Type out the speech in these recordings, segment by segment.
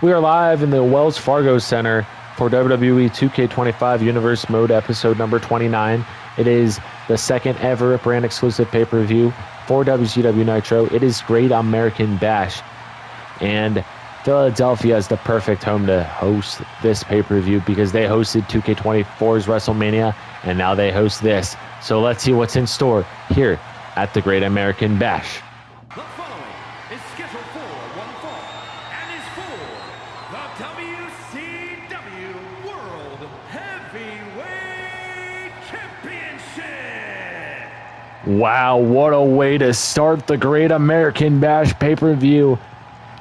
We are live in the Wells Fargo Center for WWE 2K25 Universe Mode episode number 29. It is the second ever brand exclusive pay-per-view for WCW Nitro. It is Great American Bash. And Philadelphia is the perfect home to host this pay-per-view because they hosted 2K24's WrestleMania and now they host this. So let's see what's in store here at the Great American Bash. The following is scheduled for one fall and is for the WCW World Heavyweight Championship. Wow, what a way to start the Great American Bash pay-per-view.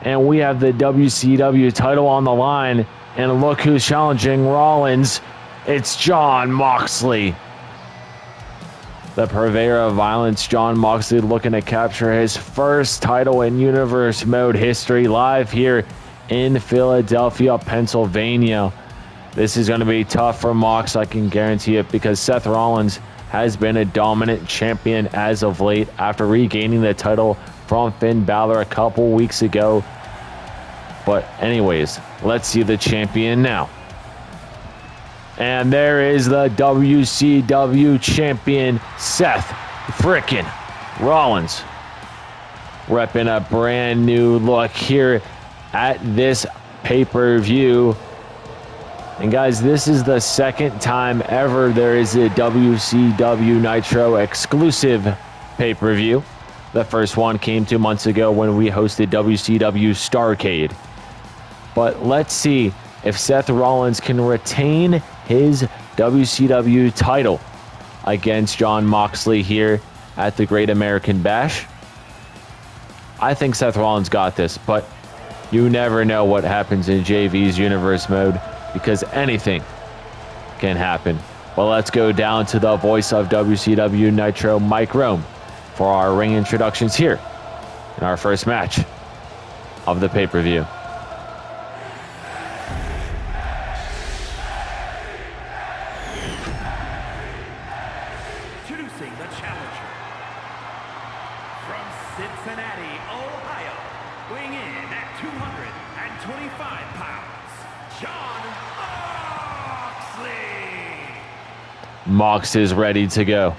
And we have the WCW title on the line. And look who's challenging Rollins. It's Jon Moxley. The purveyor of violence, Jon Moxley, looking to capture his first title in Universe Mode history live here in Philadelphia, Pennsylvania. This is going to be tough for Mox, I can guarantee it, because Seth Rollins has been a dominant champion as of late after regaining the title from Finn Balor a couple weeks ago. But anyways, let's see the champion now. And there is the WCW champion, Seth Freakin Rollins, repping a brand new look here at this pay-per-view. And guys, this is the second time ever there is a WCW Nitro exclusive pay-per-view. The first one came 2 months ago when we hosted WCW Starrcade. But let's see if Seth Rollins can retain his WCW title against Jon Moxley here at the Great American Bash. I think Seth Rollins got this, but you never know what happens in JV's Universe Mode because anything can happen. Well, let's go down to the voice of WCW Nitro, Mike Rome, for our ring introductions here in our first match of the pay-per-view. Introducing the challenger from Cincinnati, Ohio, weighing in at 225 pounds, Jon Moxley. Mox is ready to go.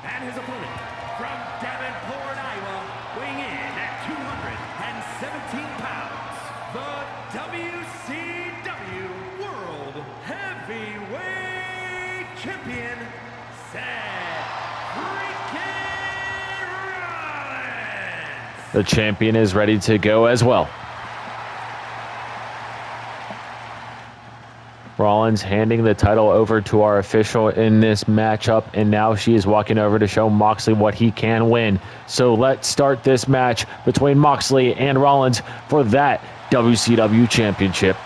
And his opponent from Davenport, Iowa, weighing in at 217 pounds, the WCW World Heavyweight Champion, Seth Freakin Rollins. The champion is ready to go as well. Rollins handing the title over to our official in this matchup, and now she is walking over to show Moxley what he can win. So let's start this match between Moxley and Rollins for that WCW Championship.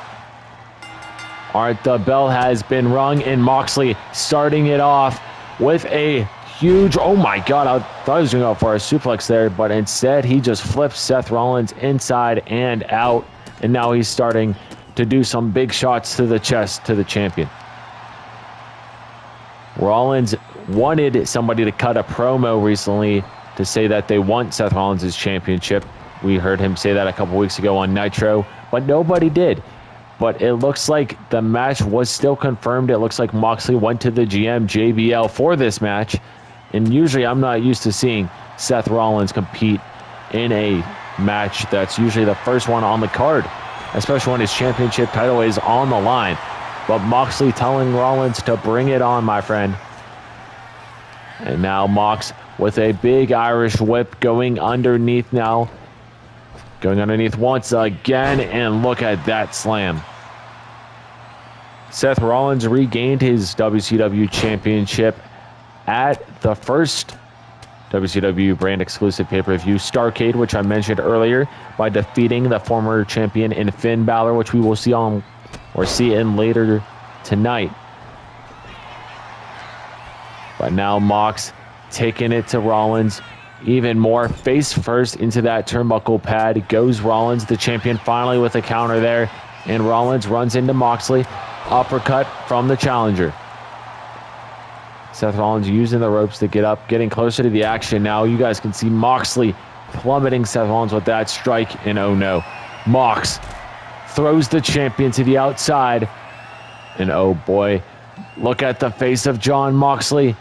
All right, the bell has been rung, and Moxley starting it off with a huge, oh my God, I thought he was going to go for a suplex there, but instead he just flips Seth Rollins inside and out, and now he's starting to do some big shots to the chest to the champion. Rollins wanted somebody to cut a promo recently to say that they want Seth Rollins' championship. We heard him say that a couple weeks ago on Nitro, but nobody did. But it looks like the match was still confirmed. It looks like Moxley went to the GM, JBL, for this match. And usually I'm not used to seeing Seth Rollins compete in a match that's usually the first one on the card, especially when his championship title is on the line. But Moxley telling Rollins to bring it on, my friend. And now Mox with a big Irish whip going underneath now. Going underneath once again, and look at that slam. Seth Rollins regained his WCW championship at the first WCW brand exclusive pay-per-view Starrcade, which I mentioned earlier, by defeating the former champion in Finn Balor, which we will see in later tonight. But now Mox taking it to Rollins even more, face first into that turnbuckle pad goes Rollins, the champion, finally with a counter there, and Rollins runs into Moxley, uppercut from the challenger. Seth Rollins using the ropes to get up, getting closer to the action now. You guys can see Moxley plummeting Seth Rollins with that strike, and oh no, Mox throws the champion to the outside. And oh boy, look at the face of Jon Moxley.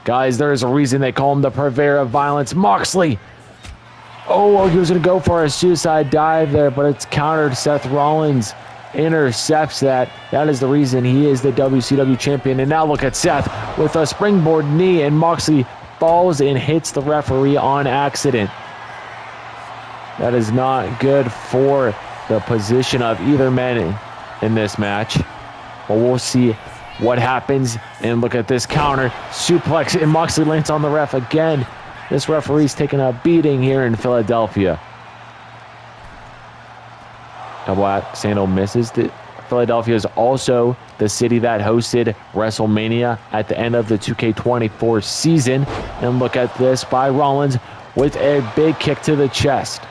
Guys, there is a reason they call him the purveyor of violence. Moxley! Oh, he was going to go for a suicide dive there, but it's countered. Seth Rollins intercepts that. That is the reason he is the WCW champion. And now look at Seth with a springboard knee, and Moxley falls and hits the referee on accident. That is not good for the position of either man in this match. But we'll see what happens. And look at this counter suplex, and Moxley lands on the ref again. This referee's taking a beating here in Philadelphia. Double axe handle misses. Philadelphia is also the city that hosted WrestleMania at the end of the 2K24 season. And look at this by Rollins with a big kick to the chest.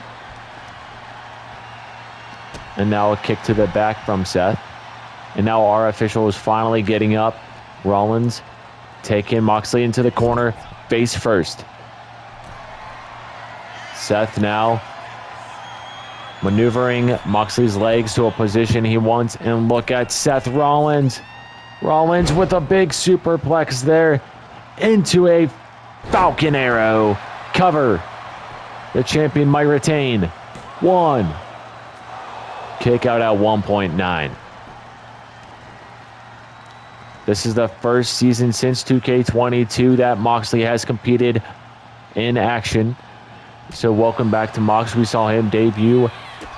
And now a kick to the back from Seth. And now our official is finally getting up. Rollins taking Moxley into the corner, face first. Seth now maneuvering Moxley's legs to a position he wants. And look at Seth Rollins. Rollins with a big superplex there into a Falcon Arrow. Cover. The champion might retain. 1. Kick out at 1.9. This is the first season since 2K22 that Moxley has competed in action. So welcome back to Mox. We saw him debut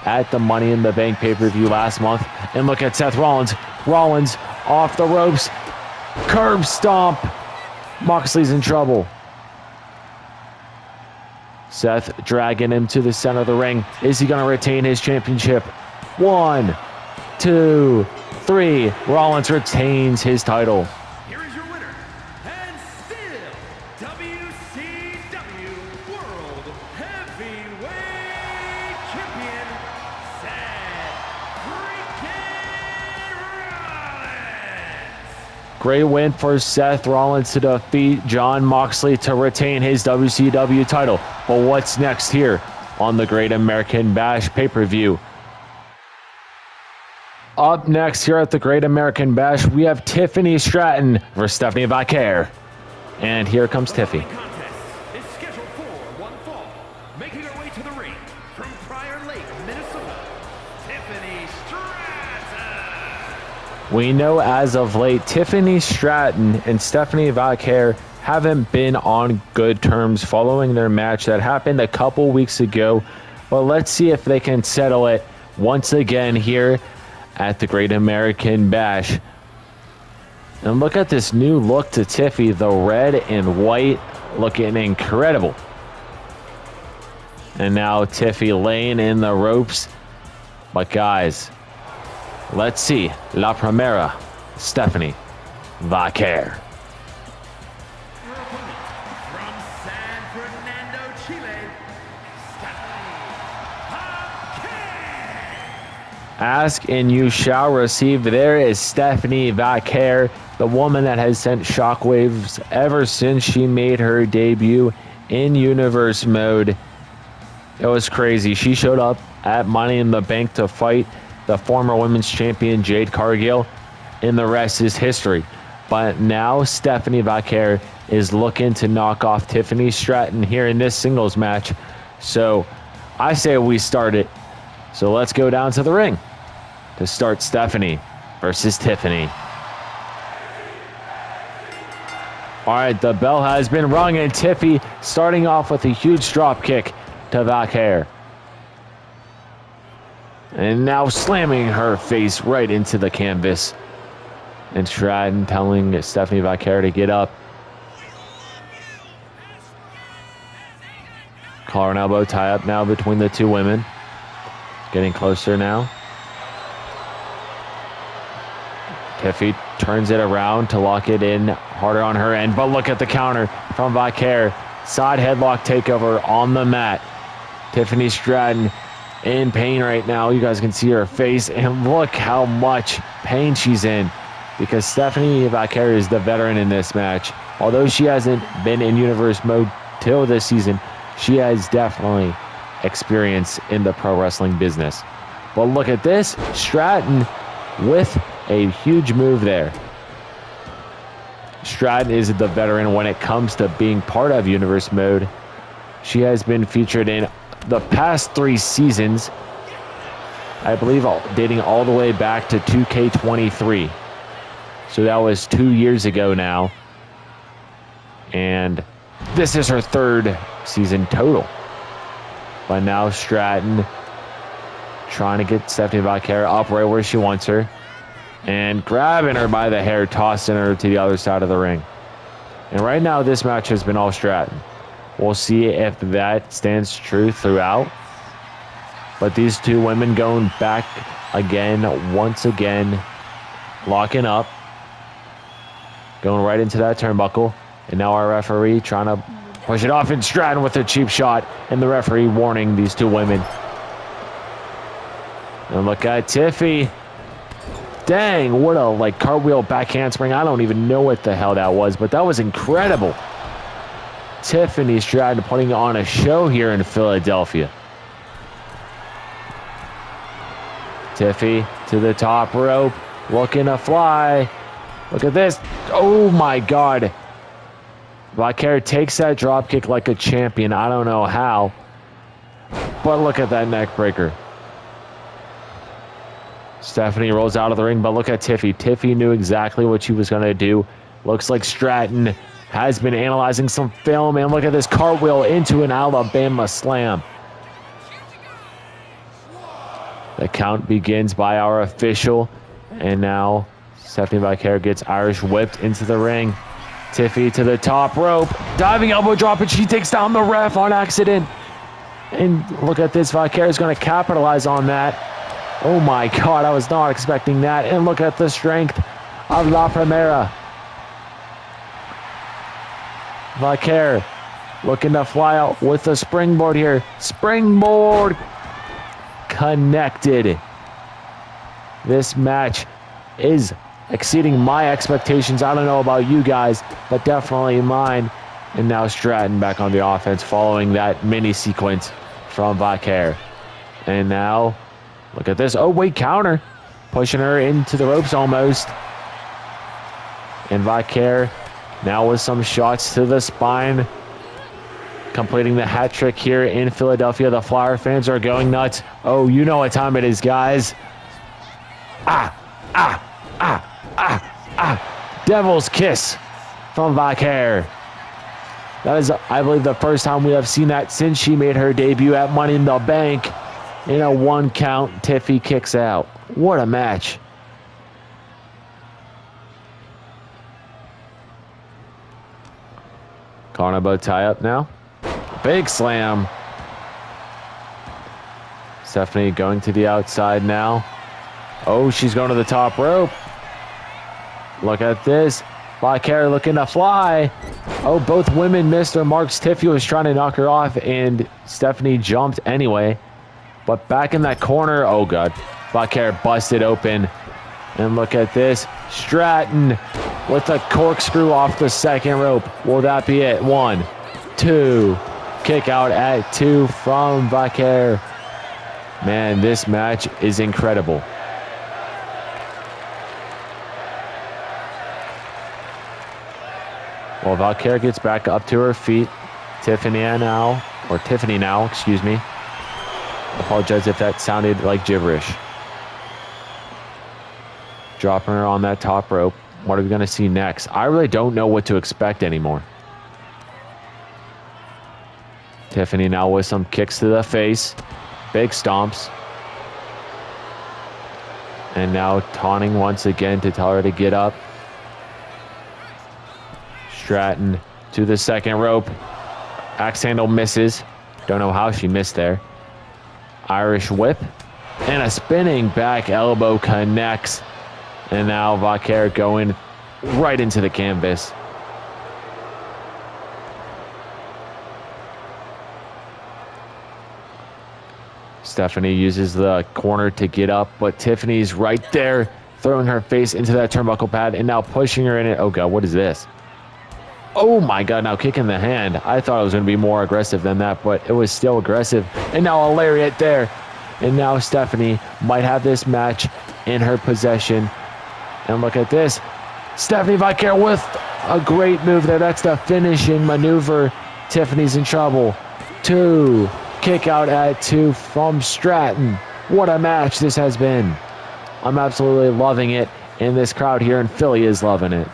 at the Money in the Bank pay-per-view last month. And look at Seth Rollins. Rollins off the ropes. Curb stomp. Moxley's in trouble. Seth dragging him to the center of the ring. Is he going to retain his championship? 1, 2, 3. Rollins retains his title. Here is your winner, and still WCW World Heavyweight Champion, Seth Rollins. Great win for Seth Rollins to defeat Jon Moxley to retain his WCW title. But what's next here on the Great American Bash pay-per-view? Up next here at the Great American Bash, we have Tiffany Stratton versus Stephanie Vaquer. And here comes Tiffy. Contest is scheduled for one fall. Making her way to the ring from Prior Lake, Minnesota, Tiffany Stratton. We know as of late, Tiffany Stratton and Stephanie Vaquer haven't been on good terms following their match that happened a couple weeks ago. But let's see if they can settle it once again here at the Great American Bash. And look at this new look to Tiffy, the red and white, looking incredible. And now Tiffy laying in the ropes. But guys, let's see La Primera, Stephanie Vaquer. Your opponent from San Fernando, Chile, Stephanie Vaquer. Ask and you shall receive. There is Stephanie Vaquer, the woman that has sent shockwaves ever since she made her debut in Universe mode. It was crazy. She showed up at Money in the Bank to fight the former women's champion Jade Cargill, and the rest is history. But now Stephanie Vaquer is looking to knock off Tiffany Stratton here in this singles match. So I say we start it. So let's go down to the ring to start Stephanie versus Tiffany. All right, the bell has been rung, and Tiffy starting off with a huge drop kick to Vaquer. And now slamming her face right into the canvas. And Stratton telling Stephanie Vaquer to get up. Collar and elbow tie up now between the two women. Getting closer now. Tiffy turns it around to lock it in harder on her end. But look at the counter from Vaquer. Side headlock takeover on the mat. Tiffany Stratton in pain right now. You guys can see her face. And look how much pain she's in. Because Stephanie Vaquer is the veteran in this match. Although she hasn't been in Universe mode till this season, she has definitely experience in the pro wrestling business. But look at this. Stratton with a huge move there. Stratton is the veteran when it comes to being part of Universe Mode. She has been featured in the past 3 seasons, I believe, dating all the way back to 2K23. So that was 2 years ago now. And this is her 3rd season total. But now Stratton trying to get Stephanie Vaquer up right where she wants her. And grabbing her by the hair, tossing her to the other side of the ring. And right now, this match has been all Stratton. We'll see if that stands true throughout. But these two women going back again, once again, locking up. Going right into that turnbuckle. And now our referee trying to push it off, and Stratton with a cheap shot. And the referee warning these two women. And look at Tiffy. Dang, what a cartwheel back handspring. I don't even know what the hell that was, but that was incredible. Tiffany Stratton putting on a show here in Philadelphia. Tiffy to the top rope, looking to fly. Look at this. Oh my God. Vaquer takes that drop kick like a champion. I don't know how, but look at that neck breaker. Stephanie rolls out of the ring, but look at Tiffy. Tiffy knew exactly what she was going to do. Looks like Stratton has been analyzing some film, and look at this cartwheel into an Alabama slam. The count begins by our official, and now Stephanie Vaquer gets Irish whipped into the ring. Tiffy to the top rope, diving elbow drop, and she takes down the ref on accident. And look at this, Vaquer is going to capitalize on that. Oh my God, I was not expecting that. And look at the strength of La Primera. Vaquer looking to fly out with a springboard here. Springboard connected. This match is exceeding my expectations. I don't know about you guys, but definitely mine. And now Stratton back on the offense following that mini sequence from Vaquer. And now, look at this. Oh, wait, counter. Pushing her into the ropes almost. And Vaquer now with some shots to the spine. Completing the hat trick here in Philadelphia. The Flower fans are going nuts. Oh, you know what time it is, guys. Devil's kiss from Vaquer. That is, I believe, the first time we have seen that since she made her debut at Money in the Bank. In a 1 count, Tiffy kicks out. What a match. Carnival tie up now. Big slam. Stephanie going to the outside now. Oh, she's going to the top rope. Look at this. Vaquer looking to fly. Oh, both women missed their marks. Tiffy was trying to knock her off, and Stephanie jumped anyway. But back in that corner, oh God, Vaquer busted open. And look at this. Stratton with a corkscrew off the second rope. Will that be it? 1, 2. Kick out at 2 from Vaquer. Man, this match is incredible. Well, Vaquer gets back up to her feet. Tiffany now, excuse me. I apologize if that sounded like gibberish. Dropping her on that top rope. What are we going to see next? I really don't know what to expect anymore. Tiffany now with some kicks to the face. Big stomps. And now taunting once again to tell her to get up. Stratton to the second rope. Axe handle misses. Don't know how she missed there. Irish whip. And a spinning back elbow connects. And now Vaquer going right into the canvas. Stephanie uses the corner to get up, but Tiffany's right there, throwing her face into that turnbuckle pad and now pushing her in it. Oh God, what is this? Oh my God, now kicking the hand. I thought it was going to be more aggressive than that, but it was still aggressive. And now a lariat there. And now Stephanie might have this match in her possession. And look at this. Stephanie Vaquer with a great move there. That's the finishing maneuver. Tiffany's in trouble. 2. Kick out at 2 from Stratton. What a match this has been. I'm absolutely loving it. And this crowd here in Philly is loving it.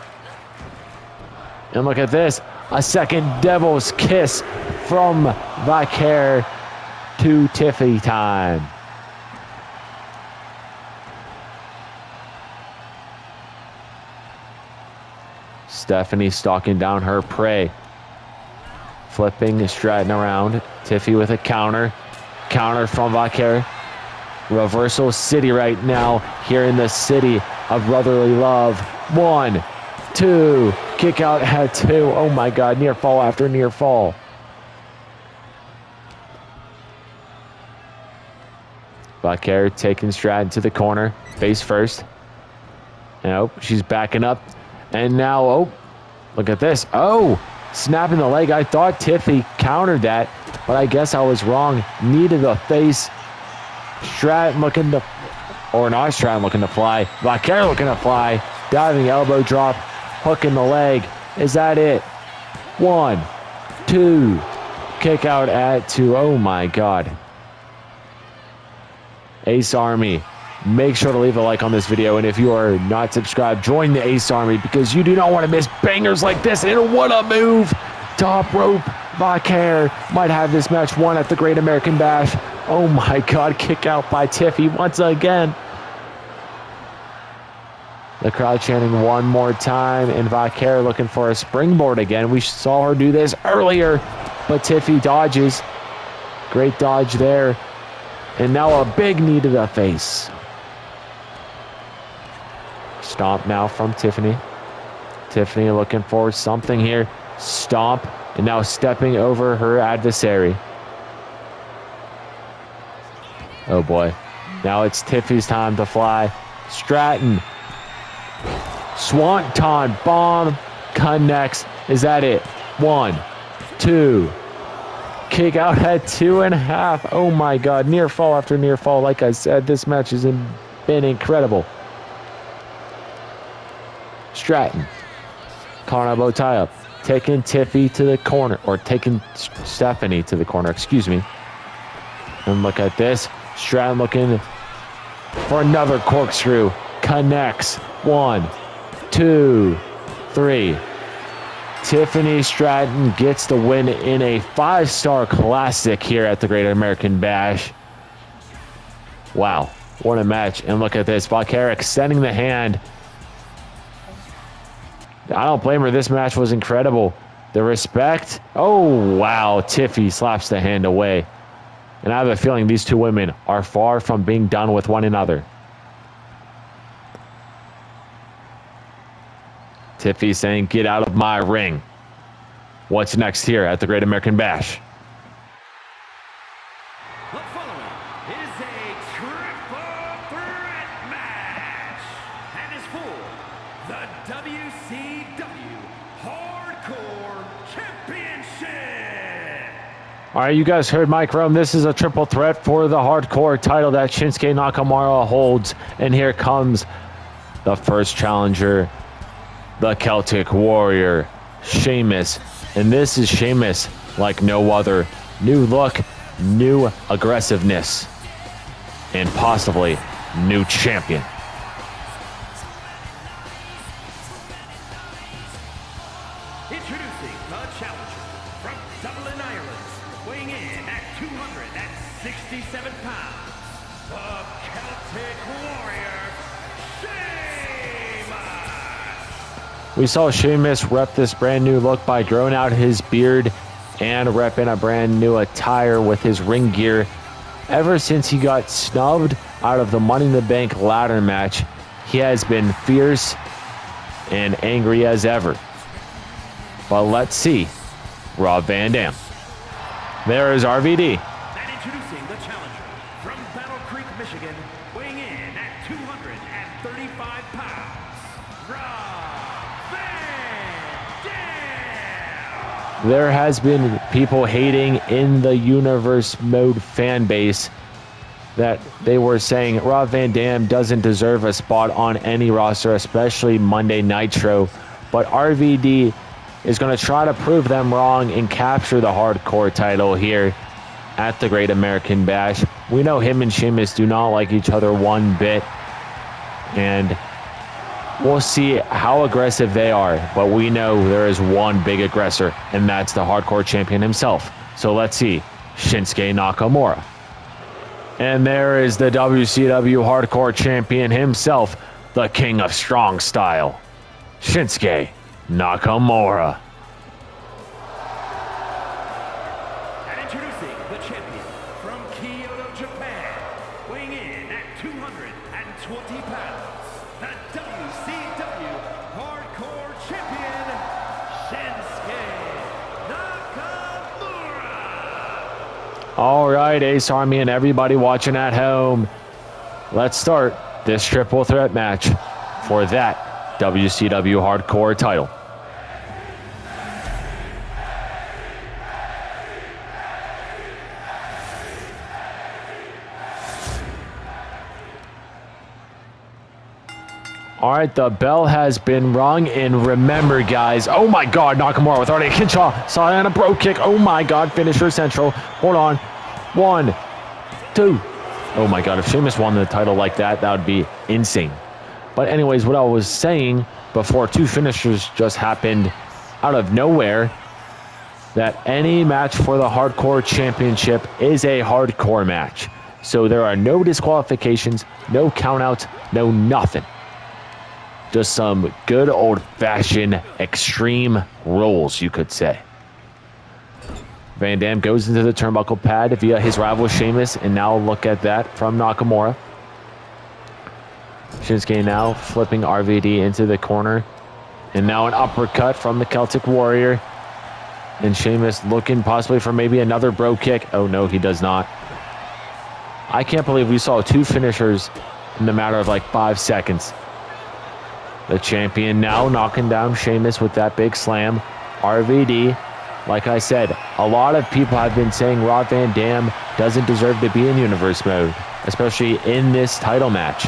And look at this. A second devil's kiss from Vaquer to Tiffany time. Stephanie stalking down her prey. Flipping Stratton around. Tiffy with a counter. Counter from Vaquer. Reversal City right now here in the city of brotherly love. 1, 2. Kick out at 2. Oh my God. Near fall after near fall. Vaquer taking Stratton to the corner. Face first. And oh, she's backing up. And now, oh, look at this. Oh, snapping the leg. I thought Tiffy countered that, but I guess I was wrong. Knee to the face. Stratton looking to, or not Stratton looking to fly. Vaquer looking to fly. Diving elbow drop. Hook in the leg. Is that it? 1, 2. Kick out at 2. Oh my God. Ace Army. Make sure to leave a like on this video, and if you are not subscribed, join the Ace Army because you do not want to miss bangers like this. And what a move! Top rope. Vaquer might have this match won at the Great American Bash. Oh my God, kick out by Tiffy once again. The crowd chanting one more time, and Vaquer looking for a springboard again. We saw her do this earlier, but Tiffy dodges. Great dodge there. And now a big knee to the face. Stomp now from Tiffany. Tiffany looking for something here. Stomp. And now stepping over her adversary. Oh boy. Now it's Tiffy's time to fly. Stratton. Swanton bomb connects. Is that it? 1, 2. Kick out at 2.5. Oh my God. Near fall after near fall. Like I said, this match has been incredible. Stratton. Collar elbow tie up. Taking Tiffy to the corner. Or taking Stephanie to the corner. Excuse me. And look at this. Stratton looking for another corkscrew. Connects. 1, 2, 3. Tiffany Stratton gets the win in a 5-star classic here at the Great American Bash. Wow, what a match. And look at this. Vaquer extending the hand. I don't blame her. This match was incredible. The respect. Oh, wow. Tiffy slaps the hand away. And I have a feeling these two women are far from being done with one another. Tiffy saying, get out of my ring. What's next here at the Great American Bash? The following is a triple threat match and is for the WCW Hardcore Championship. All right, you guys heard Mike Rome. This is a triple threat for the Hardcore title that Shinsuke Nakamura holds. And here comes the first challenger. The Celtic Warrior, Sheamus. And this is Sheamus like no other. New look, new aggressiveness, and possibly new champion. Introducing the challenger from Dublin, Ireland, weighing in at 267 pounds, the Celtic Warrior, We saw Sheamus rep this brand new look by growing out his beard and repping a brand new attire with his ring gear. Ever since he got snubbed out of the Money in the Bank ladder match, he has been fierce and angry as ever. But let's see Rob Van Dam. There is RVD. And introducing the challenger from Battle Creek, Michigan, weighing in at 235 pounds, Rob Van Dam. There has been people hating in the Universe Mode fan base that they were saying Rob Van Dam doesn't deserve a spot on any roster, especially Monday Nitro. But RVD is going to try to prove them wrong and capture the hardcore title here at the Great American Bash. We know him and Sheamus do not like each other one bit, and we'll see how aggressive they are, but we know there is one big aggressor, and that's the hardcore champion himself. So let's see, Shinsuke Nakamura. And there is the WCW hardcore champion himself, the king of strong style, Shinsuke Nakamura. And introducing the champion from Kyoto, Japan, weighing in at 220 pounds, the WCW Hardcore Champion, Shinsuke Nakamura. All right, Ace Army and everybody watching at home, let's start this triple threat match for that WCW Hardcore title. All right, the bell has been rung, and remember, guys, oh my God, Nakamura with already a Kinshasa, saw and a bro kick. Oh my God, finisher central. Hold on. 1, 2. Oh my God, if Sheamus won the title like that, that would be insane. But anyways, what I was saying before, two finishers just happened out of nowhere, that any match for the Hardcore Championship is a hardcore match. So there are no disqualifications, no countouts, no nothing. Just some good old-fashioned extreme rules, you could say. Van Dam goes into the turnbuckle pad via his rival Sheamus, and now look at that from Nakamura. Shinsuke now flipping RVD into the corner, and now an uppercut from the Celtic Warrior. And Sheamus looking possibly for maybe another bro kick. Oh no, he does not. I can't believe we saw two finishers in the matter of like 5 seconds. The champion now knocking down Sheamus with that big slam. RVD, like I said, a lot of people have been saying Rob Van Dam doesn't deserve to be in universe mode, especially in this title match.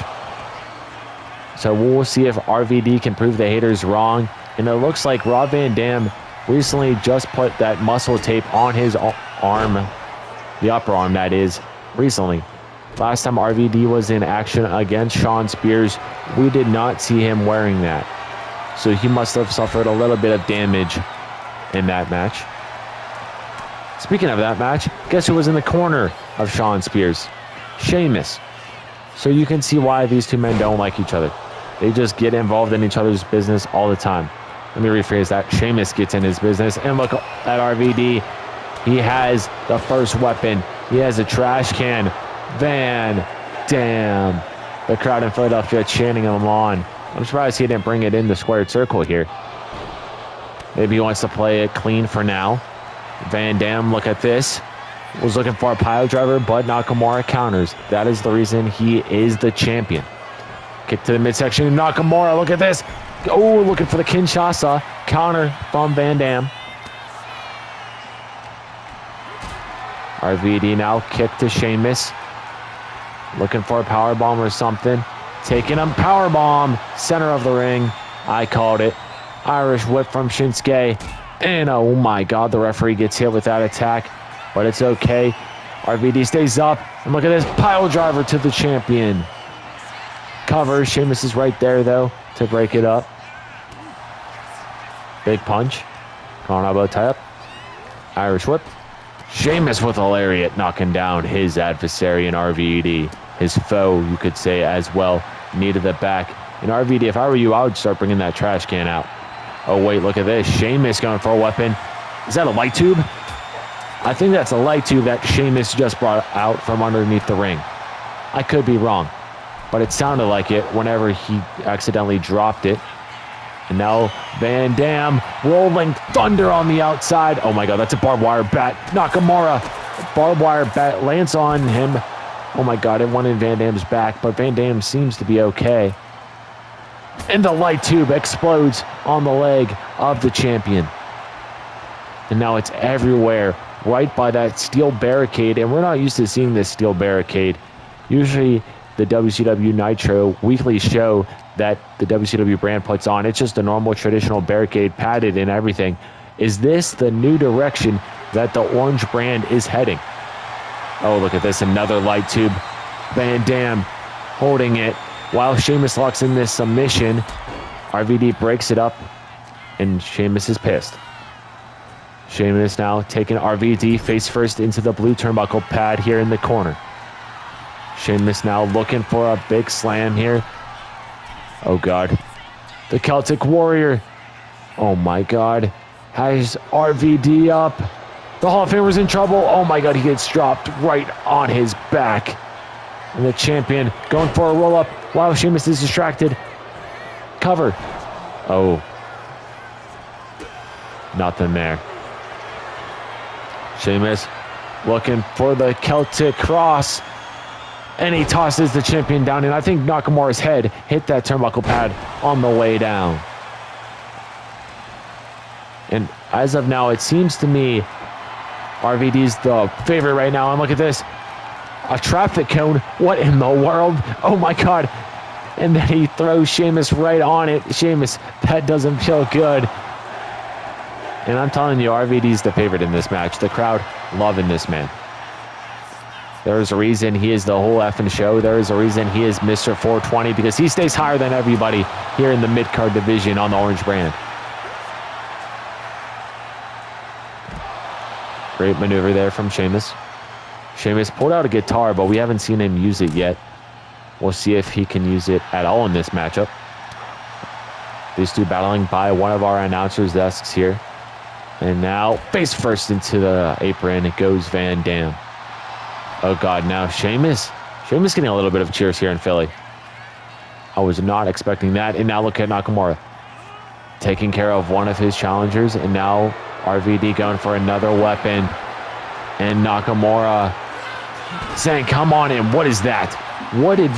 So we'll see if RVD can prove the haters wrong. And it looks like Rob Van Dam recently just put that muscle tape on his arm, the upper arm that is, recently. Last time RVD was in action against Shawn Spears, we did not see him wearing that. So he must have suffered a little bit of damage in that match. Speaking of that match, guess who was in the corner of Shawn Spears? Sheamus. So you can see why these two men don't like each other. They just get involved in each other's business all the time. Let me rephrase that. Sheamus gets in his business. And look at RVD. He has the first weapon. He has a trash can. Van Dam. The crowd in Philadelphia chanting him on. I'm surprised he didn't bring it in the squared circle here. Maybe he wants to play it clean for now. Van Dam, look at this. Was looking for a pile driver, but Nakamura counters. That is the reason he is the champion. Kick to the midsection. Nakamura, look at this. Oh, looking for the Kinshasa. Counter from Van Dam. RVD now kick to Sheamus. Looking for a powerbomb or something. Taking him, powerbomb. Center of the ring. I called it. Irish whip from Shinsuke. And oh my God, the referee gets hit with that attack. But it's okay. RVD stays up. And look at this pile driver to the champion. Cover. Sheamus is right there, though, to break it up. Big punch. Collar elbow tie up. Irish whip. Sheamus with a lariat, knocking down his adversary in RVD. His foe, you could say, as well. Knee to the back. And RVD, if I were you, I would start bringing that trash can out. Oh, wait, look at this. Sheamus going for a weapon. Is that a light tube? I think that's a light tube that Sheamus just brought out from underneath the ring. I could be wrong, but it sounded like it whenever he accidentally dropped it. And now Van Dam rolling thunder on the outside. Oh my God, that's a barbed wire bat. Nakamura, barbed wire bat lands on him. Oh my God, it went in Van Dam's back, but Van Dam seems to be okay. And the light tube explodes on the leg of the champion. And now it's everywhere, right by that steel barricade. And we're not used to seeing this steel barricade Usually the WCW Nitro weekly show that the WCW brand puts on, it's just a normal traditional barricade, padded and everything. Is this the new direction that the orange brand is heading? Oh, look at this, another light tube. Van Dam holding it while Sheamus locks in this submission. RVD breaks it up, and Sheamus is pissed. Sheamus now taking RVD face first into the blue turnbuckle pad here in the corner. Sheamus now looking for a big slam here. Oh, God. The Celtic Warrior. Oh, my God. Has RVD up. The Hall of Famer's in trouble. Oh, my God. He gets dropped right on his back. And the champion going for a roll-up while Sheamus is distracted. Cover. Oh. Nothing there. Sheamus looking for the Celtic Cross. And he tosses the champion down. And I think Nakamura's head hit that turnbuckle pad on the way down. And as of now, it seems to me RVD's the favorite right now. And look at this. A traffic cone. What in the world? Oh, my God. And then he throws Sheamus right on it. Sheamus, that doesn't feel good. And I'm telling you, RVD's the favorite in this match. The crowd loving this man. There's a reason he is the whole effing show. There is a reason he is Mr. 420, because he stays higher than everybody here in the mid-card division on the orange brand. Great maneuver there from Sheamus. Sheamus pulled out a guitar, but we haven't seen him use it yet. We'll see if he can use it at all in this matchup. These two battling by one of our announcers' desks here. And now, face first into the apron, it goes Van Dam. Oh, God, now Sheamus. Sheamus getting a little bit of cheers here in Philly. I was not expecting that. And now look at Nakamura. Taking care of one of his challengers. And now RVD going for another weapon. And Nakamura saying, come on in. What is that? What did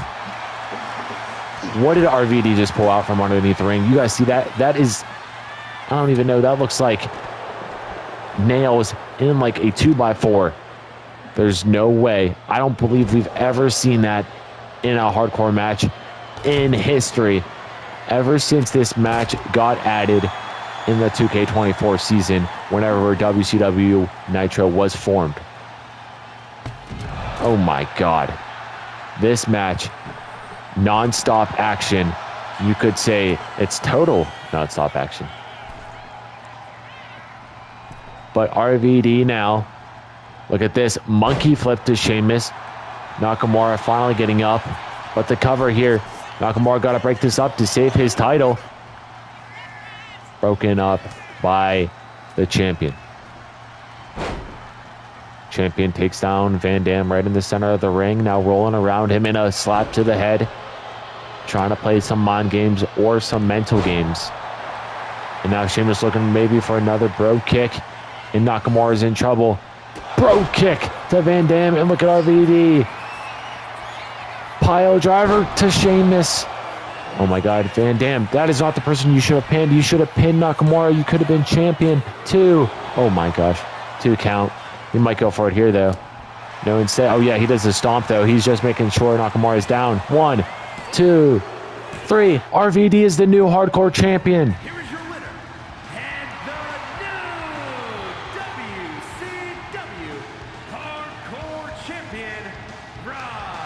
RVD just pull out from underneath the ring? You guys see that? That is, I don't even know. That looks like nails in like a 2x4. There's no way. I don't believe we've ever seen that in a hardcore match in history. Ever since this match got added in the 2K24 season, whenever WCW Nitro was formed. Oh my God. This match, non-stop action. You could say it's total non-stop action. But RVD now, look at this, monkey flip to Sheamus. Nakamura finally getting up, but the cover here, Nakamura got to break this up to save his title. Broken up by the champion. Champion takes down Van Dam right in the center of the ring, now rolling around him in a slap to the head. Trying to play some mind games or some mental games. And now Sheamus looking maybe for another bro kick. And Nakamura's in trouble. Bro kick to Van Dam. And look at RVD. Pile driver to Sheamus. Oh my God, Van Dam. That is not the person you should have pinned. You should have pinned Nakamura. You could have been champion too. Oh my gosh. 2 count. He might go for it here though. No, instead. Oh yeah, he does the stomp though. He's just making sure Nakamura is down. 1, 2, 3. RVD is the new hardcore champion. Here is your winner, and the new WCW Hardcore Champion, Rob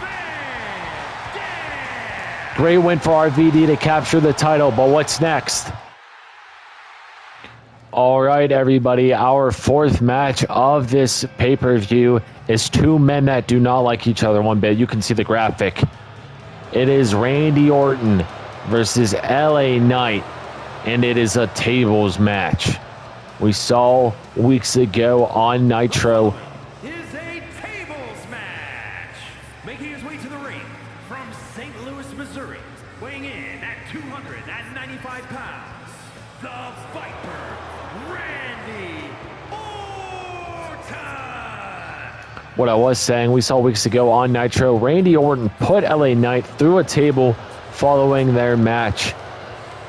Van Dam. Great win for RVD to capture the title, but what's next? All right, everybody, our 4th match of this pay-per-view is 2 men that do not like each other one bit. You can see the graphic. It is Randy Orton versus LA Knight, and it is a tables match. We saw weeks ago on Nitro. Is a tables match. Making his way to the ring from St. Louis, Missouri, weighing in at 295 pounds, the Viper, Randy Orton. What I was saying, we saw weeks ago on Nitro, Randy Orton put LA Knight through a table following their match.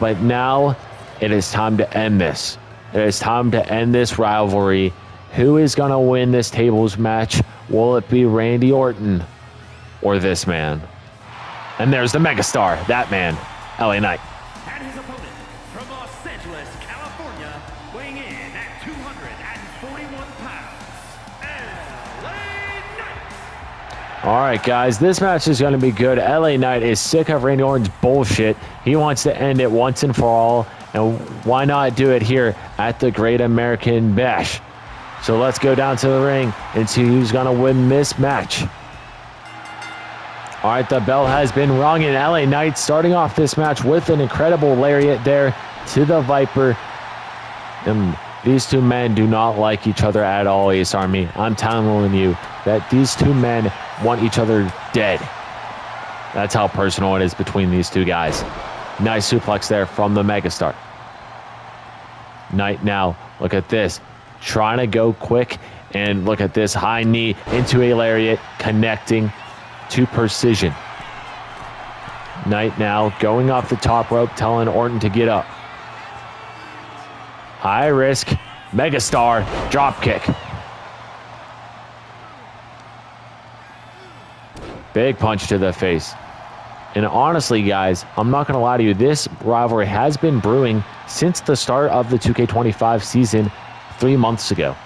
But now it is time to end this. It is time to end this rivalry. Who is going to win this tables match? Will it be Randy Orton or this man. And there's the megastar, that man, LA Knight. And his opponent from Los Angeles, California, weighing in at 241 pounds, LA Knight. All right, guys, this match is going to be good. LA Knight is sick of Randy Orton's bullshit. He wants to end it once and for all, and why not do it here at the Great American Bash? So let's go down to the ring and see who's going to win this match. All right, the bell has been rung, and LA Knight starting off this match with an incredible lariat there to the Viper. And these two men do not like each other at all, Ace Army. I'm telling you that these two men want each other dead. That's how personal it is between these two guys. Nice suplex there from the megastar. Knight now, look at this. Trying to go quick, and look at this high knee into a lariat, connecting to precision. Knight now going off the top rope, telling Orton to get up. High risk, megastar, drop kick. Big punch to the face. And honestly, guys, I'm not going to lie to you, this rivalry has been brewing since the start of the 2K25 season 3 months ago.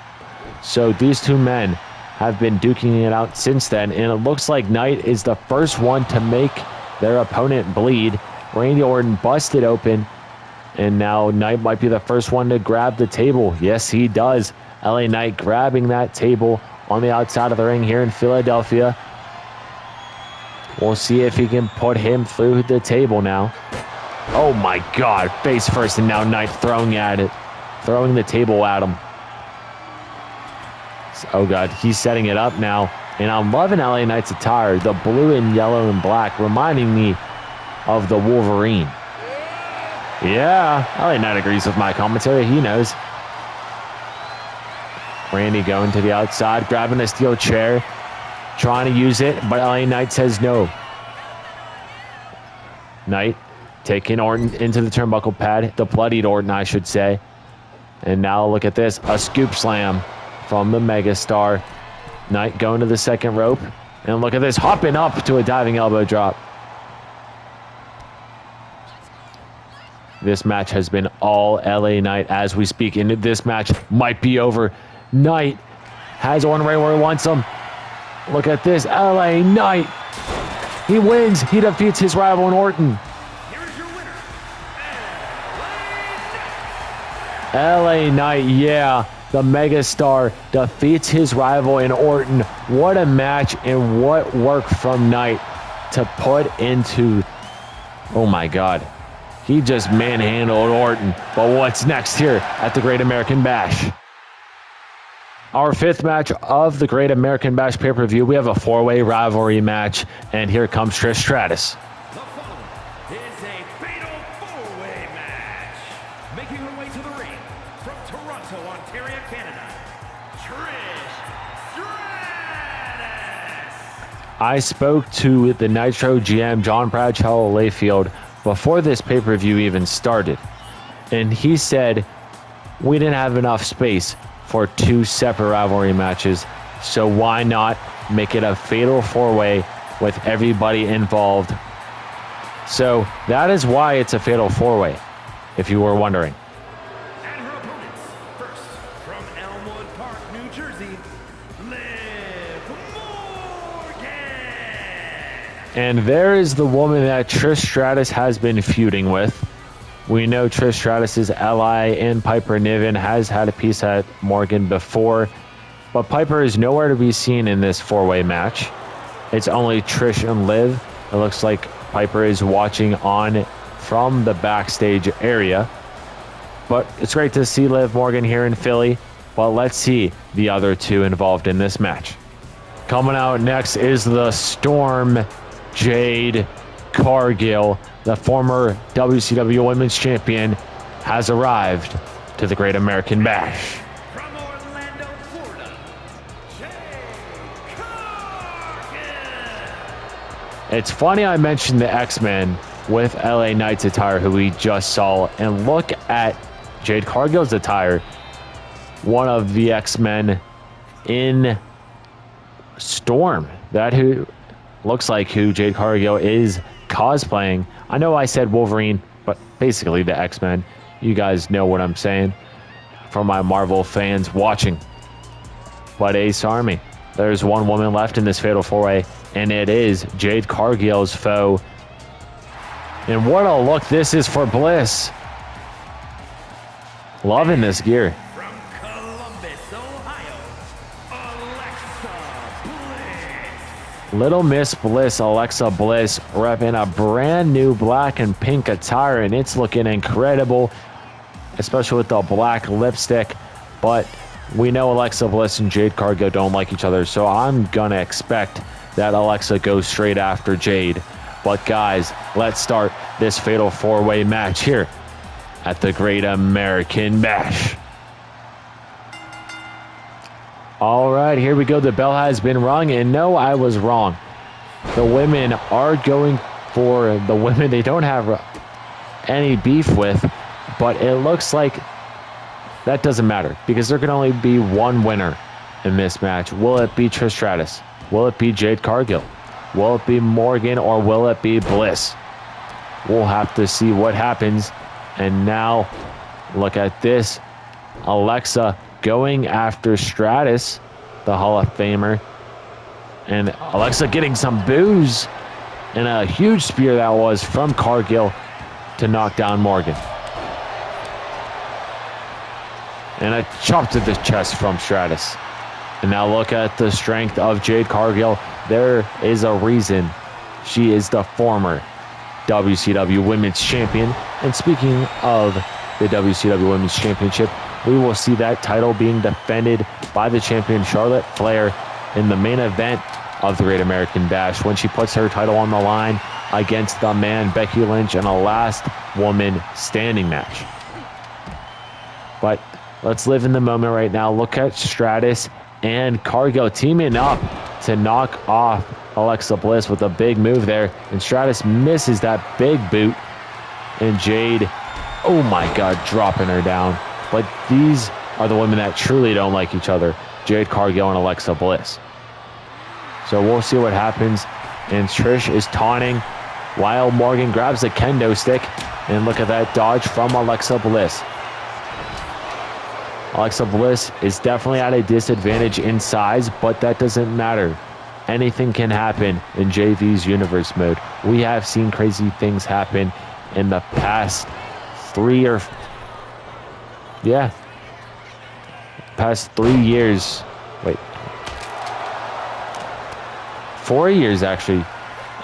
So these two men have been duking it out since then, and it looks like Knight is the first one to make their opponent bleed. Randy Orton busted open, and now Knight might be the first one to grab the table. Yes, he does. LA Knight grabbing that table on the outside of the ring here in Philadelphia. We'll see if he can put him through the table now. Oh my God, face first, and now Knight throwing at it, throwing the table at him. Oh God, he's setting it up now. And I'm loving LA Knight's attire. The blue and yellow and black reminding me of the Wolverine. Yeah, LA Knight agrees with my commentary. He knows. Randy going to the outside, grabbing a steel chair, trying to use it, but LA Knight says no. Knight taking Orton into the turnbuckle pad, the bloodied Orton, I should say. And now look at this, a scoop slam from the megastar. Knight going to the second rope, and look at this, hopping up to a diving elbow drop. This match has been all LA Knight as we speak, and this match might be over. Knight has Orton right where he wants him. Look at this, LA Knight. He wins. He defeats his rival in Orton. Here's your winner, LA Knight, yeah. The megastar defeats his rival in Orton. What a match, and what work from Knight to put into... Oh my God. He just manhandled Orton. But what's next here at the Great American Bash? Our fifth match of the Great American Bash pay-per-view. We have a four-way rivalry match, and here comes Trish Stratus. The following is a fatal four-way match. Making her way to the ring from Toronto, Ontario, Canada, Trish Stratus. I spoke to the Nitro GM, John Bradshaw Layfield, before this pay-per-view even started. And he said, we didn't have enough space for two separate rivalry matches, so why not make it a fatal four-way with everybody involved? So that is why it's a fatal four-way, if you were wondering. And her opponents, first from Elmwood Park, New Jersey, Liv Morgan. And there is the woman that Trish Stratus has been feuding with. We know Trish Stratus's ally in Piper Niven has had a piece at Morgan before, but Piper is nowhere to be seen in this four-way match. It's only Trish and Liv. It looks like Piper is watching on from the backstage area. But it's great to see Liv Morgan here in Philly. But let's see the other two involved in this match. Coming out next is the Storm, Jade, Cargill. The former WCW Women's Champion has arrived to the Great American Bash. From Orlando, Florida, Jade Cargill. It's funny I mentioned the X-Men with LA Knight's attire, who we just saw, and look at Jade Cargill's attire. One of the X-Men in Storm. That who looks like who Jade Cargill is cosplaying. I know I said Wolverine, but basically the X-Men. You guys know what I'm saying for my Marvel fans watching. But Ace Army, there's one woman left in this Fatal 4-Way, and it is Jade Cargill's foe. And what a look this is for Bliss. Loving this gear. From Columbus, Ohio, Alexa Bliss. Little Miss Bliss, Alexa Bliss, repping a brand new black and pink attire, and it's looking incredible, especially with the black lipstick. But we know Alexa Bliss and Jade Cargill don't like each other, so I'm gonna expect that Alexa goes straight after Jade. But guys, let's start this Fatal 4-Way match here at the Great American Bash. All right, here we go. The bell has been rung, and no, I was wrong. The women are going for the women they don't have any beef with, but it looks like that doesn't matter because there can only be one winner in this match. Will it be Trish Stratus? Will it be Jade Cargill? Will it be Morgan, or will it be Bliss? We'll have to see what happens. And now, look at this. Alexa going after Stratus, the Hall of Famer. And Alexa getting some boos. And a huge spear that was from Cargill to knock down Morgan. And a chop to the chest from Stratus. And now look at the strength of Jade Cargill. There is a reason she is the former WCW Women's Champion. And speaking of the WCW Women's Championship, we will see that title being defended by the champion Charlotte Flair in the main event of the Great American Bash when she puts her title on the line against the man Becky Lynch in a last woman standing match. But let's live in the moment right now. Look at Stratus and Cargill teaming up to knock off Alexa Bliss with a big move there. And Stratus misses that big boot. And Jade, oh my God, dropping her down. But these are the women that truly don't like each other. Jade Cargill and Alexa Bliss. So we'll see what happens. And Trish is taunting while Morgan grabs the kendo stick. And look at that dodge from Alexa Bliss. Alexa Bliss is definitely at a disadvantage in size, but that doesn't matter. Anything can happen in JV's universe mode. We have seen crazy things happen in the past past 3 years. Wait. 4 years, actually,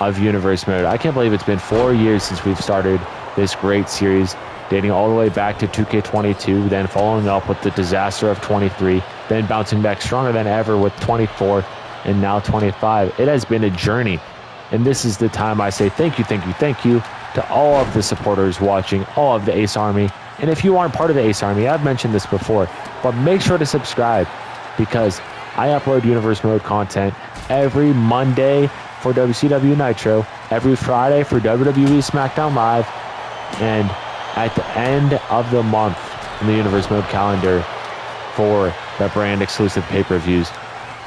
of universe mode. I can't believe it's been 4 years since we've started this great series, dating all the way back to 2K22, then following up with the disaster of 23, then bouncing back stronger than ever with 24, and now 25. It has been a journey, and this is the time I say thank you to all of the supporters watching, all of the Ace Army. And if you aren't part of the Ace Army, I've mentioned this before, but make sure to subscribe because I upload Universe Mode content every Monday for WCW Nitro, every Friday for WWE SmackDown Live, and at the end of the month in the Universe Mode calendar for the brand exclusive pay-per-views.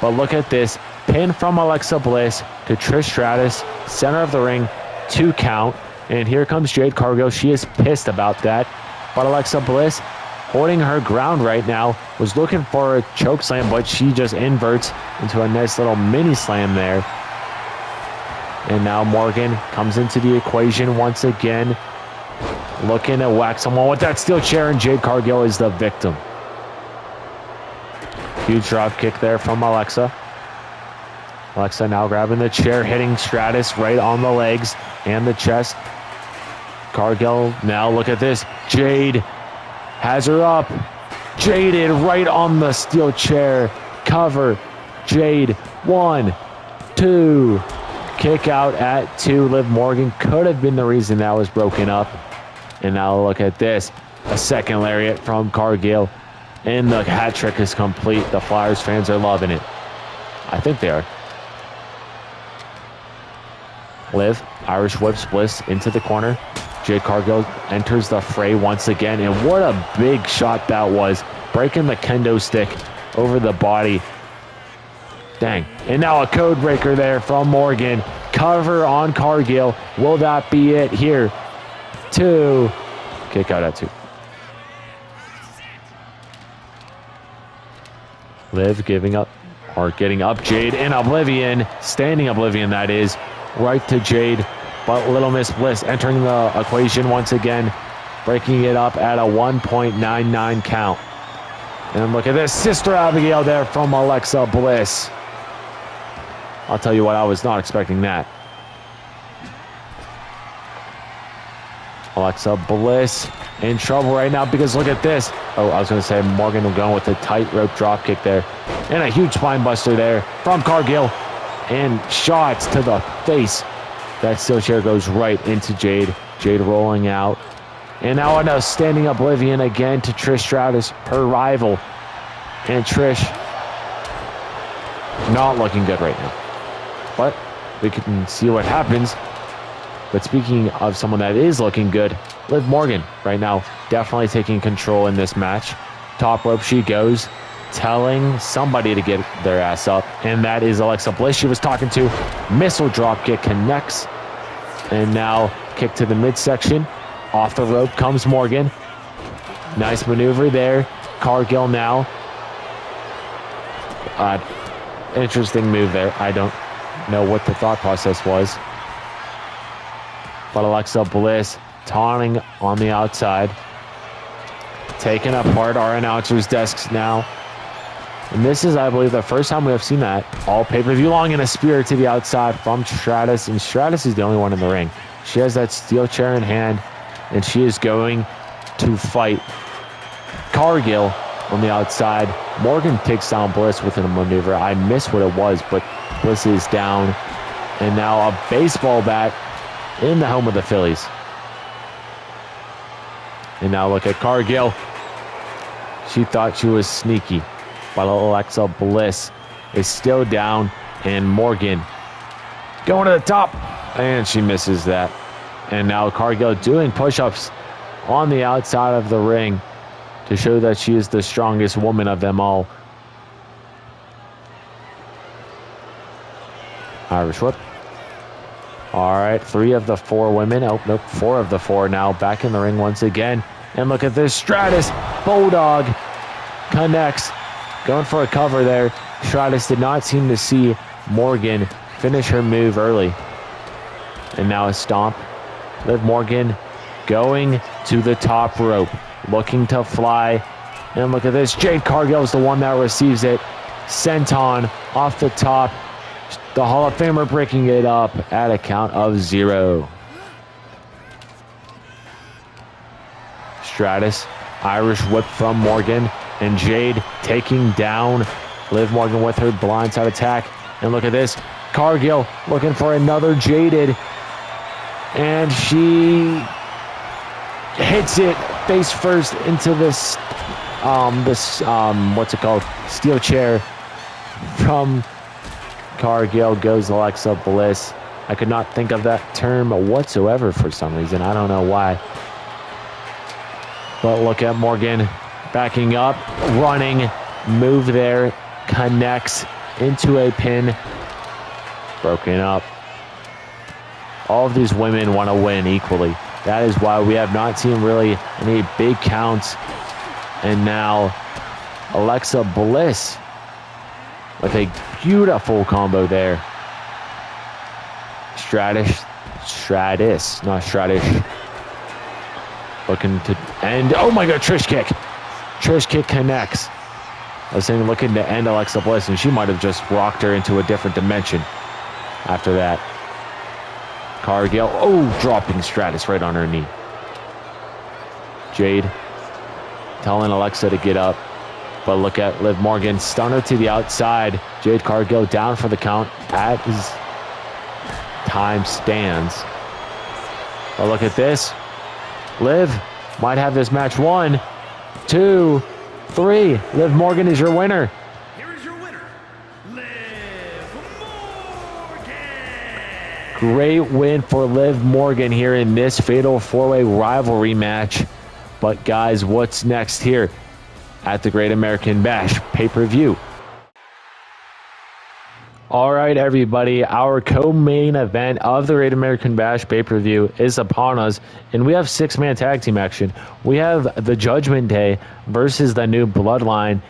But look at this, pin from Alexa Bliss to Trish Stratus, center of the ring, 2 count, and here comes Jade Cargill. She is pissed about that, but Alexa Bliss holding her ground right now, was looking for a choke slam, but she just inverts into a nice little mini slam there. And now Morgan comes into the equation once again, looking to whack someone with that steel chair, and Jade Cargill is the victim. Huge drop kick there from Alexa. Alexa now grabbing the chair, hitting Stratus right on the legs and the chest. Cargill, now look at this. Jade has her up. Jaded right on the steel chair. Cover. Jade, 1, 2. Kick out at 2. Liv Morgan could have been the reason that was broken up. And now look at this. A second lariat from Cargill. And the hat trick is complete. The Flyers fans are loving it. I think they are. Liv, Irish whips Bliss into the corner. Jade Cargill enters the fray once again. And what a big shot that was. Breaking the kendo stick over the body. Dang. And now a code breaker there from Morgan. cover on Cargill. Will that be it here? 2. Kick out at 2. Liv giving up, or getting up Jade in Oblivion. Standing Oblivion, that is. Right to Jade. But Little Miss Bliss entering the equation once again. Breaking it up at a 1.99 count. And look at this. Sister Abigail there from Alexa Bliss. I'll tell you what, I was not expecting that. Alexa Bliss in trouble right now because look at this. Oh, I was going to say Morgan going with a tightrope drop kick there. And a huge spine buster there from Cargill. And shots to the face. That steel chair goes right into Jade. Jade rolling out. And now a standing Oblivion again to Trish Stratus, her rival. And Trish not looking good right now. But we can see what happens. But speaking of someone that is looking good, Liv Morgan right now definitely taking control in this match. Top rope she goes, telling somebody to get their ass up, and that is Alexa Bliss she was talking to. Missile drop kick connects, and now kick to the midsection. Off the rope comes Morgan. Nice maneuver there. Cargill now. Interesting move there. I don't know what the thought process was. But Alexa Bliss taunting on the outside. Taking apart our announcers' desks now. And this is, I believe, the first time we have seen that. All pay-per-view long, in a spear to the outside from Stratus. And Stratus is the only one in the ring. She has that steel chair in hand. And she is going to fight Cargill on the outside. Morgan takes down Bliss with a maneuver. I missed what it was, but Bliss is down. And now a baseball bat in the home of the Phillies. And now look at Cargill. She thought she was sneaky. But Alexa Bliss is still down. And Morgan going to the top. And she misses that. And now Cargill doing push-ups on the outside of the ring to show that she is the strongest woman of them all. Irish whip. All right, 3 of the 4 women. Oh, nope, 4 of the 4 now back in the ring once again. And look at this. Stratus, Bulldog, connects. Going for a cover there. Stratus did not seem to see Morgan finish her move early. And now a stomp. Liv Morgan going to the top rope. Looking to fly. And look at this. Jade Cargill is the one that receives it. Senton off the top. The Hall of Famer breaking it up at a count of 0. Stratus, Irish whip from Morgan. And Jade taking down Liv Morgan with her blindside attack. And look at this. Cargill looking for another Jaded. And she hits it face first into this, what's it called? Steel chair from Cargill. Goes Alexa Bliss. I could not think of that term whatsoever for some reason. I don't know why. But look at Morgan backing up, running, move there, connects into a pin. Broken up. All of these women want to win equally. That is why we have not seen really any big counts. And now Alexa Bliss with a beautiful combo there. Stratus, not Stratus. Looking to end. Oh my God, Trish kick. Trish kick connects. I was saying looking to end Alexa Bliss, and she might have just rocked her into a different dimension after that. Cargill, dropping Stratus right on her knee. Jade telling Alexa to get up. But look at Liv Morgan, stunner to the outside. Jade Cargill down for the count as time stands. But look at this. Liv might have this match 1, 2, 3. Liv Morgan is your winner. Here is your winner, Liv Morgan. Great win for Liv Morgan here in this fatal 4-way rivalry match. But guys, what's next here at the Great American Bash pay-per-view? All right, everybody, our co-main event of the Great American Bash pay-per-view is upon us, and we have six-man tag team action. We have the Judgment Day versus the New Bloodline,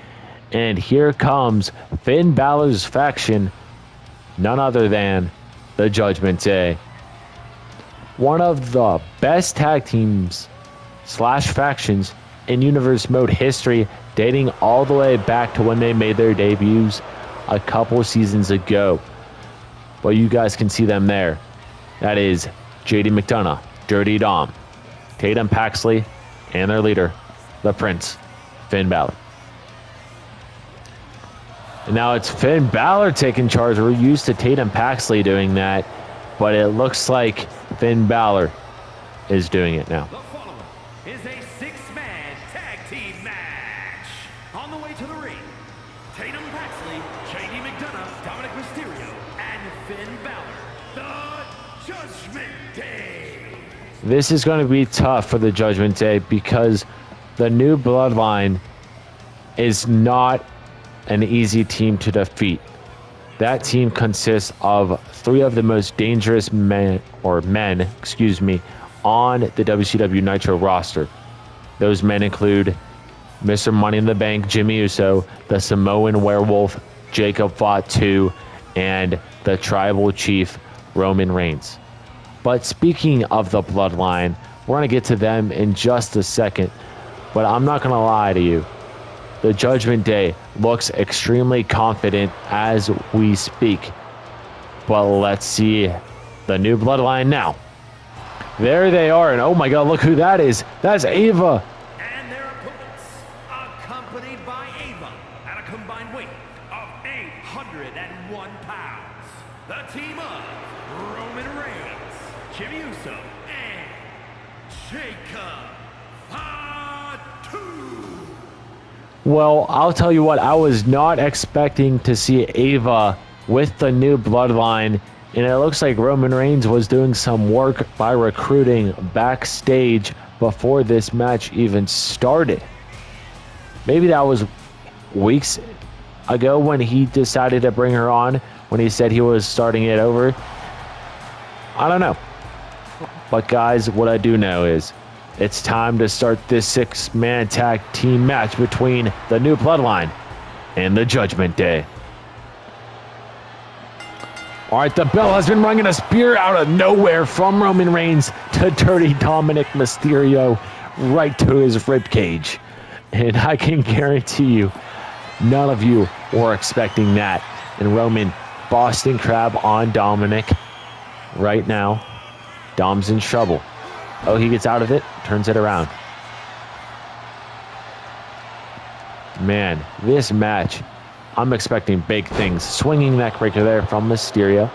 and here comes Finn Balor's faction, none other than the Judgment Day. One of the best tag teams / factions in Universe Mode history, dating all the way back to when they made their debuts a couple seasons ago. Well, you guys can see them there. That is Jade McDonough, Dirty Dom, Tatum Paxley, and their leader, the Prince, Finn Balor. And now it's Finn Balor taking charge. We're used to Tatum Paxley doing that, but it looks like Finn Balor is doing it now. The following is a six-man tag team match. On the way to the ring, Tatum Paxley, J.D. McDonough, Dominic Mysterio, and Finn Balor, the Judgment Day. This is going to be tough for the Judgment Day because the New Bloodline is not an easy team to defeat. That team consists of three of the most dangerous men on the WCW Nitro roster. Those men include Mr. Money in the Bank, Jimmy Uso, the Samoan Werewolf, Jacob Fatu, and the Tribal Chief, Roman Reigns. But speaking of the Bloodline, we're going to get to them in just a second, but I'm not going to lie to you. The Judgment Day looks extremely confident as we speak. But let's see the New Bloodline now. There they are, and oh my god, look who that is. That's Ava. And their opponents, accompanied by Ava at a combined weight of 801 pounds. The team of Roman Reigns, Jimmy Uso, and Jacob Fatu. Well, I'll tell you what, I was not expecting to see Ava with the New Bloodline, and it looks like Roman Reigns was doing some work by recruiting backstage before this match even started. Maybe that was weeks ago when he decided to bring her on, when he said he was starting it over. I don't know. But guys, what I do know is it's time to start this six-man tag team match between the New Bloodline and the Judgment Day. All right, the bell has been ringing, a spear out of nowhere from Roman Reigns to Dirty Dominic Mysterio right to his ribcage. And I can guarantee you, none of you were expecting that. And Roman Boston Crab on Dominic right now. Dom's in trouble. Oh, he gets out of it, turns it around. Man, this match, I'm expecting big things. Swinging neck breaker there from Mysterio.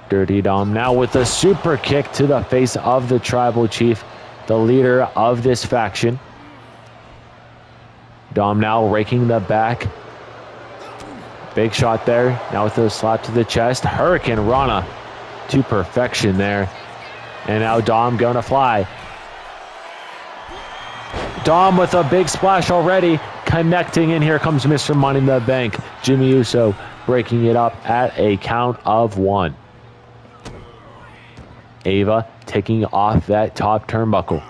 Dirty Dom now with a super kick to the face of the Tribal Chief, the leader of this faction. Dom now raking the back. Big shot there. Now with a slap to the chest. Hurricane Rana to perfection there. And now Dom gonna fly. Dom with a big splash already, connecting, and here comes Mr. Money in the Bank, Jimmy Uso, breaking it up at a count of 1. Ava taking off that top turnbuckle.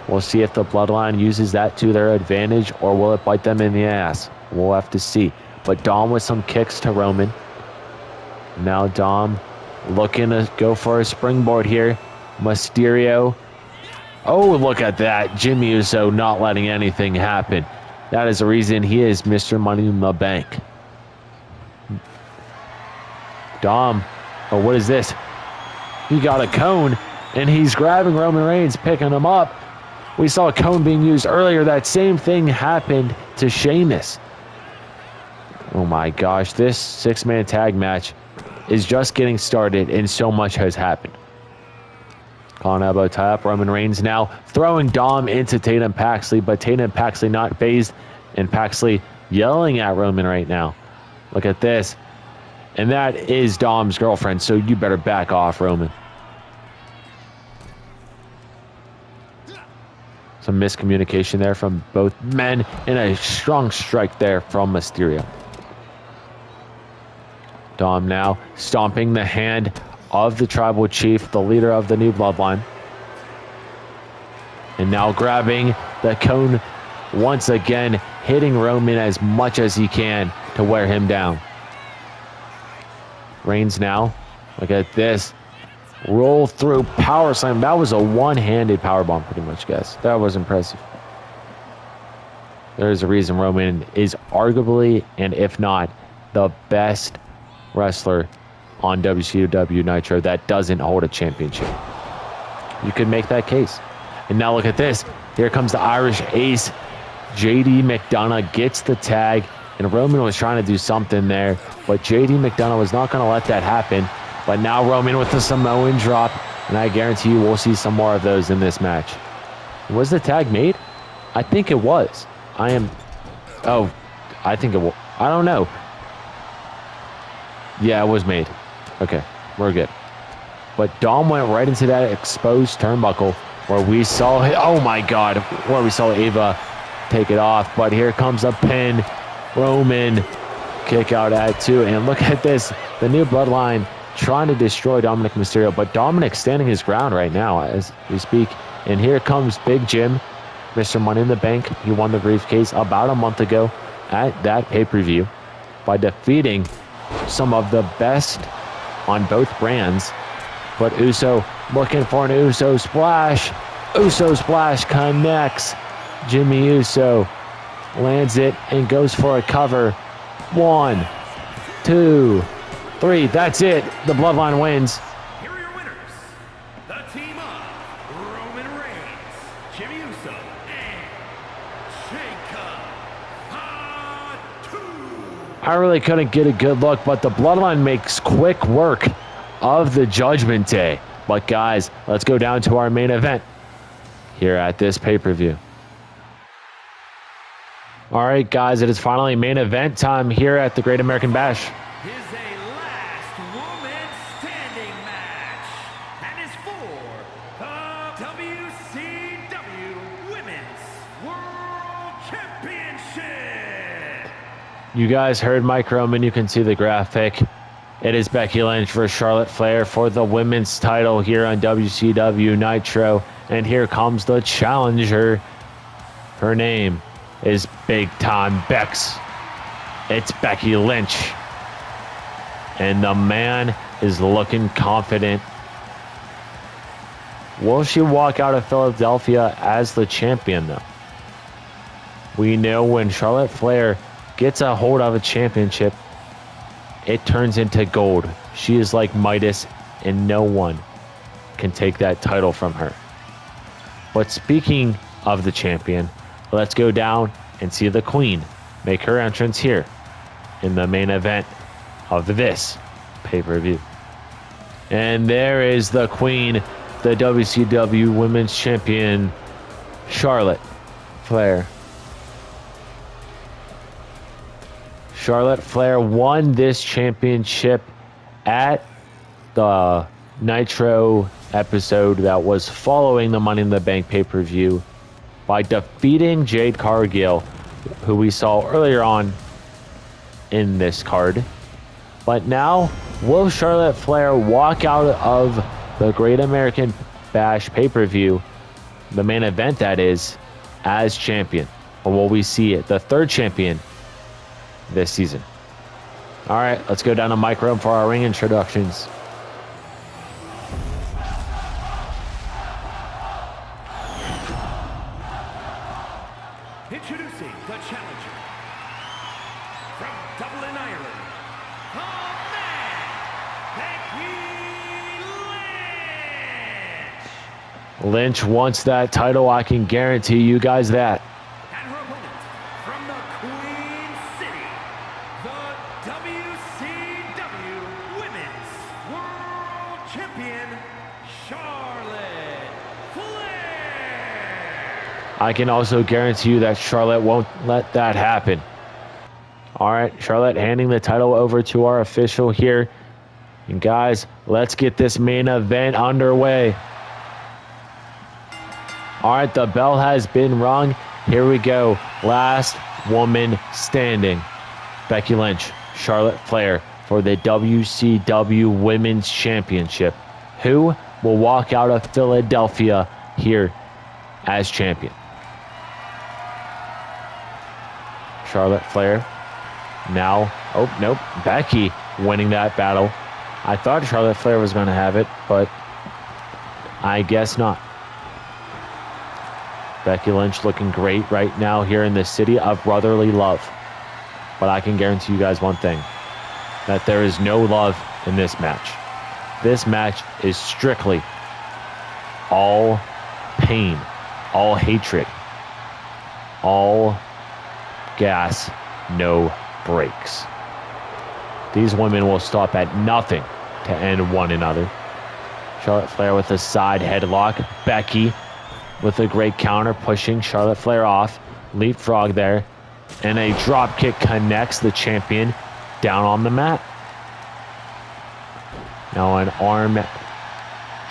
We'll see if the Bloodline uses that to their advantage, or will it bite them in the ass? We'll have to see. But Dom with some kicks to Roman. Now Dom looking to go for a springboard here. Mysterio. Oh, look at that. Jimmy Uso not letting anything happen. That is the reason he is Mr. Money in the Bank. Dom. Oh, what is this? He got a cone, and he's grabbing Roman Reigns, picking him up. We saw a cone being used earlier. That same thing happened to Sheamus. Oh my gosh, this six-man tag match is just getting started, and so much has happened. Calling elbow tie up. Roman Reigns now throwing Dom into Tatum Paxley, but Tatum Paxley not phased, and Paxley yelling at Roman right now. Look at this. And that is Dom's girlfriend, so you better back off, Roman. Some miscommunication there from both men, and a strong strike there from Mysterio. Dom now stomping the hand of the tribal chief, the leader of the new bloodline. And now grabbing the cone once again, hitting Roman as much as he can to wear him down. Reigns now, look at this. Roll through power slam. That was a one-handed power bomb pretty much, guys. That was impressive. There's a reason Roman is arguably, and if not, the best wrestler on WCW Nitro that doesn't hold a championship. You could make that case. And now look at this. Here comes the Irish Ace. JD McDonough gets the tag, and Roman was trying to do something there, but JD McDonough was not going to let that happen. But now Roman with the Samoan drop, and I guarantee you we'll see some more of those in this match. Was the tag made? I think it was. I think it was. I don't know. Yeah, it was made. Okay, we're good. But Dom went right into that exposed turnbuckle where we saw, oh my God, where we saw Ava take it off. But here comes a pin. Roman kick out at 2. And look at this. The new bloodline trying to destroy Dominic Mysterio. But Dominic standing his ground right now as we speak. And here comes Big Jim, Mr. Money in the Bank. He won the briefcase about a month ago at that pay-per-view by defeating some of the best on both brands. But Uso looking for an Uso splash. Uso splash connects. Jimmy Uso lands it and goes for a cover. 1, 2, 3. That's it. The bloodline wins. Here are your winners. The team of Roman Reigns, Jimmy Uso, and I really couldn't get a good look, but the bloodline makes quick work of the Judgment Day. But guys, let's go down to our main event here at this pay-per-view. All right, guys, it is finally main event time here at the Great American Bash. Is a last woman standing match and is for the WCW Women's World Championship. You guys heard Mike Roman. You can see the graphic. It is Becky Lynch versus Charlotte Flair for the women's title here on WCW Nitro. And here comes the challenger. Her name is Big Time Bex. It's Becky Lynch. And the man is looking confident. Will she walk out of Philadelphia as the champion, though? We know when Charlotte Flair gets a hold of a championship, it turns into gold. She is like Midas, and no one can take that title from her. But speaking of the champion, let's go down and see the Queen make her entrance here in the main event of this pay-per-view. And there is the Queen, the WCW Women's Champion, Charlotte Flair. Charlotte Flair won this championship at the Nitro episode that was following the Money in the Bank pay-per-view by defeating Jade Cargill, who we saw earlier on in this card. But now, will Charlotte Flair walk out of the Great American Bash pay-per-view, the main event that is, as champion? Or will we see it, the third champion this season? All right, let's go down to Mike Room for our ring introductions. Introducing the challenger from Dublin, Ireland, the man, Becky Lynch. Lynch wants that title. I can guarantee you guys that. And her opponent from the Queen City, the WCW Women's World Champion, Charlotte Flair. I can also guarantee you that Charlotte won't let that happen. All right, Charlotte handing the title over to our official here. And guys, let's get this main event underway. All right, the bell has been rung. Here we go. Last woman standing. Becky Lynch, Charlotte Flair for the WCW Women's Championship. Who will walk out of Philadelphia here as champion? Charlotte Flair. Now, oh, nope. Becky winning that battle. I thought Charlotte Flair was going to have it, but I guess not. Becky Lynch looking great right now here in the city of brotherly love. But I can guarantee you guys one thing, that there is no love in this match. This match is strictly all pain, all hatred, all gas, no brakes. These women will stop at nothing to end one another. Charlotte Flair with a side headlock. Becky with a great counter, pushing Charlotte Flair off. Leapfrog there. And a drop kick connects the champion down on the mat. Now an arm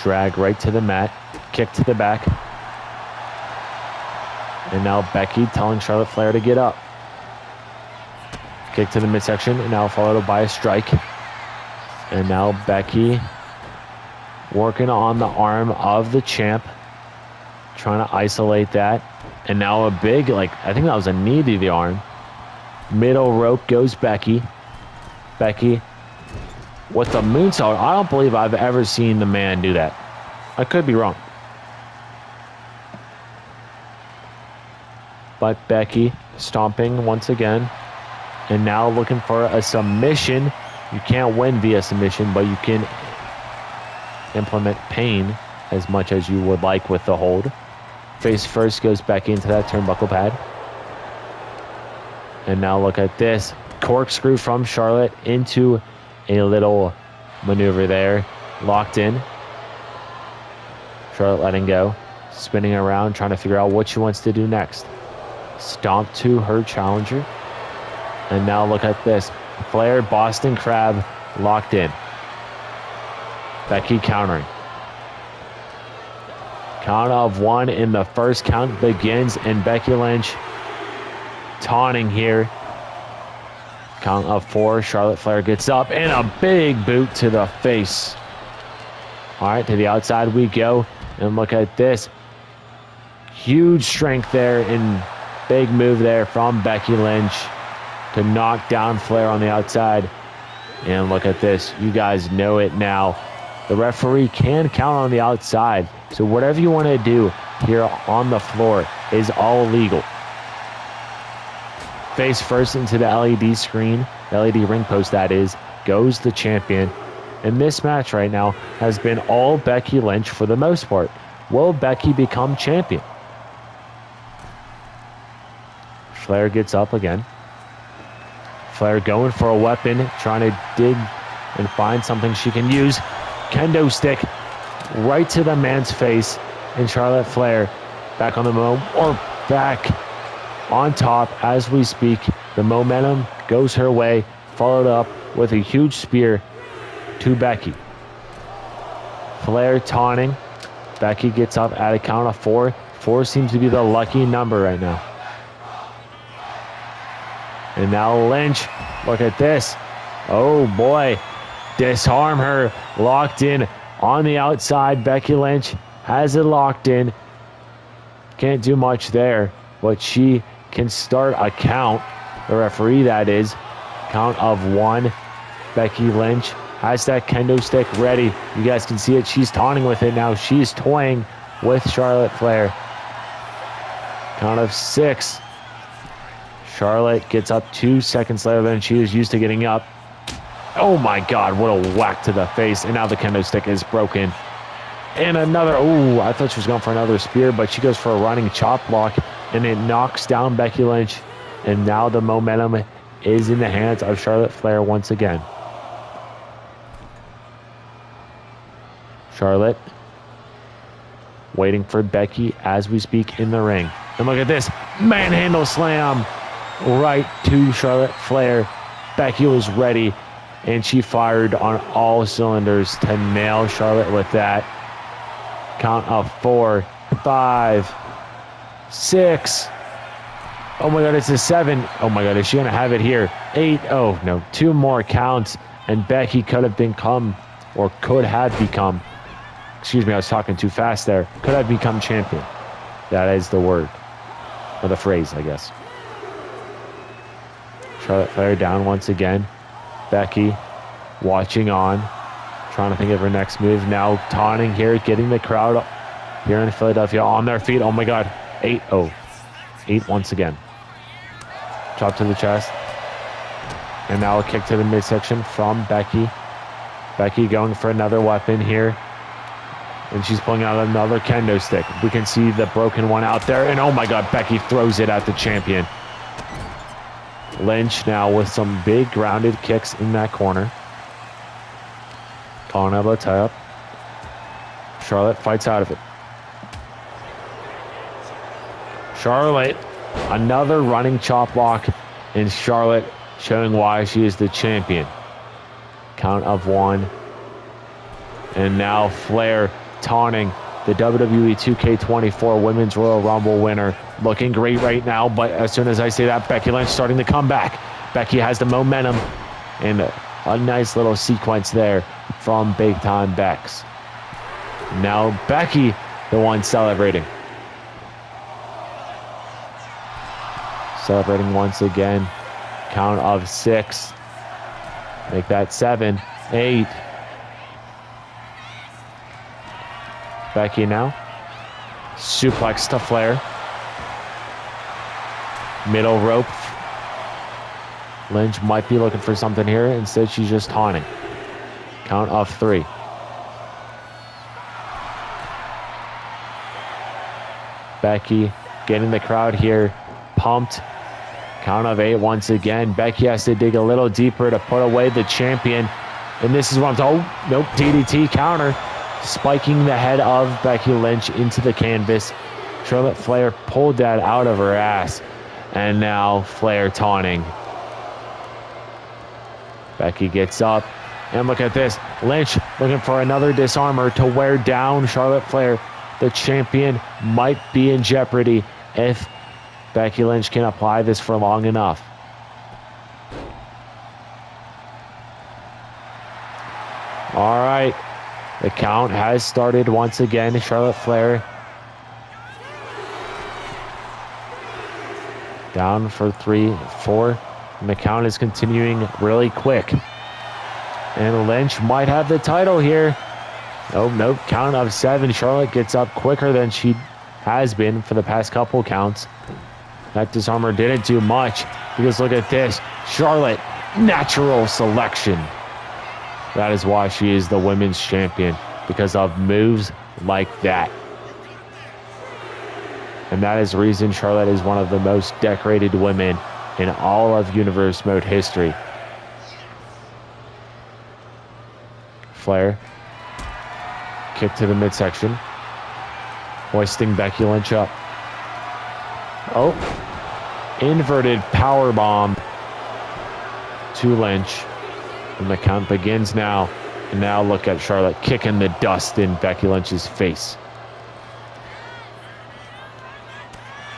drag right to the mat. Kick to the back. And now Becky telling Charlotte Flair to get up. Kick to the midsection, and now followed by a strike. And now Becky working on the arm of the champ, trying to isolate that. And now a big, I think that was a knee to the arm. Middle rope goes Becky. Becky with the moonsault. I don't believe I've ever seen the man do that. I could be wrong. But Becky stomping once again. And now looking for a submission. You can't win via submission, but you can implement pain as much as you would like with the hold. Face first goes Becky into that turnbuckle pad. And now look at this. Corkscrew from Charlotte into a little maneuver there. Locked in. Charlotte letting go. Spinning around, trying to figure out what she wants to do next. Stomp to her challenger. And now look at this. Flair, Boston Crab, locked in. Becky countering. Count of one in the first count begins, and Becky Lynch taunting here. Count of four. Charlotte Flair gets up, and a big boot to the face. All right, to the outside we go. And look at this. Huge strength there, and big move there from Becky Lynch to knock down Flair on the outside. And look at this. You guys know it now. The referee can count on the outside. So whatever you want to do here on the floor is all legal. Face first into the LED screen, the LED ring post that is, goes the champion. And this match right now has been all Becky Lynch for the most part. Will Becky become champion? Flair gets up again. Flair going for a weapon, trying to dig and find something she can use. Kendo stick right to the man's face, and Charlotte Flair back on the back on top as we speak. The momentum goes her way, followed up with a huge spear to Becky. Flair taunting. Becky gets up at a count of four. Four seems to be the lucky number right now. And now Lynch, look at this. Oh boy, disarm her, locked in on the outside. Becky Lynch has it locked in. Can't do much there, but she can start a count. The referee, that is. Count of one. Becky Lynch has that kendo stick ready. You guys can see it. She's taunting with it now. She's toying with Charlotte Flair. Count of six. Charlotte gets up 2 seconds later than she is used to getting up. Oh my God, what a whack to the face. And now the kendo stick is broken. And another, ooh, I thought she was going for another spear, but she goes for a running chop block, and it knocks down Becky Lynch. And now the momentum is in the hands of Charlotte Flair once again. Charlotte waiting for Becky as we speak in the ring. And look at this, manhandle slam right to Charlotte Flair. Becky was ready, and she fired on all cylinders to nail Charlotte with that. Count of 4, 5, 6. Oh my God, it's a 7. Oh my God, is she going to have it here? 8. Oh no, 2 more counts. And Becky could have become, excuse me, I was talking too fast there. Could have become champion. That is the word. Or the phrase, I guess. Charlotte Flair down once again. Becky watching on. Trying to think of her next move. Now taunting here, getting the crowd here in Philadelphia on their feet. Oh my God. 8. Oh. 8 once again. Chop to the chest. And now a kick to the midsection from Becky. Becky going for another weapon here. And she's pulling out another kendo stick. We can see the broken one out there. And oh my God, Becky throws it at the champion. Lynch now with some big grounded kicks in that corner. Calling elbow tie up. Charlotte fights out of it. Charlotte, another running chop block. And Charlotte showing why she is the champion. Count of 1. And now Flair taunting the WWE 2K24 Women's Royal Rumble winner. Looking great right now, but as soon as I say that, Becky Lynch starting to come back. Becky has the momentum, and a nice little sequence there from Big Time Bex. Now Becky, the one celebrating. Celebrating once again. Count of 6. Make that 7, 8. Becky now. Suplex to Flair. Middle rope. Lynch might be looking for something here. Instead, she's just taunting. Count of 3. Becky getting the crowd here pumped. Count of 8 once again. Becky has to dig a little deeper to put away the champion. And this is what I'm talking. Oh, nope. DDT counter. Spiking the head of Becky Lynch into the canvas. Charlotte Flair pulled that out of her ass. And now Flair taunting. Becky gets up. And look at this. Lynch looking for another disarmer to wear down Charlotte Flair. The champion might be in jeopardy if Becky Lynch can apply this for long enough. All right. The count has started once again. Charlotte Flair down for 3, 4. And the count is continuing really quick. And Lynch might have the title here. Oh, nope. Count of 7. Charlotte gets up quicker than she has been for the past couple counts. That disarmer didn't do much because look at this. Charlotte, natural selection. That is why she is the women's champion, because of moves like that. And that is the reason Charlotte is one of the most decorated women in all of Universe Mode history. Flair. Kick to the midsection. Hoisting Becky Lynch up. Oh. Inverted powerbomb to Lynch. And the count begins now. And now look at Charlotte kicking the dust in Becky Lynch's face.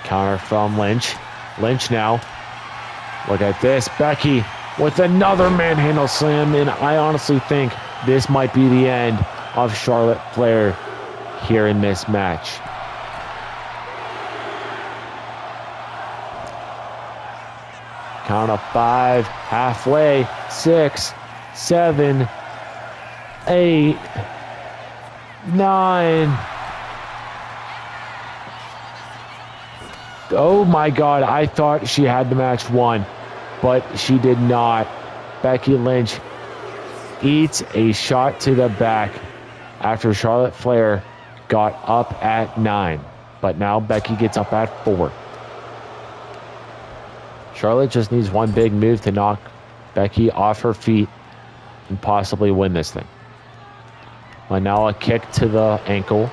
Counter from Lynch. Lynch now. Look at this. Becky with another manhandle slam. And I honestly think this might be the end of Charlotte Flair here in this match. Count of 5. Halfway. 6, 7, 8, 9. Oh my God, I thought she had the match won, but she did not. Becky Lynch eats a shot to the back after Charlotte Flair got up at 9. But now Becky gets up at 4. Charlotte just needs one big move to knock Becky off her feet and possibly win this thing. But now a kick to the ankle.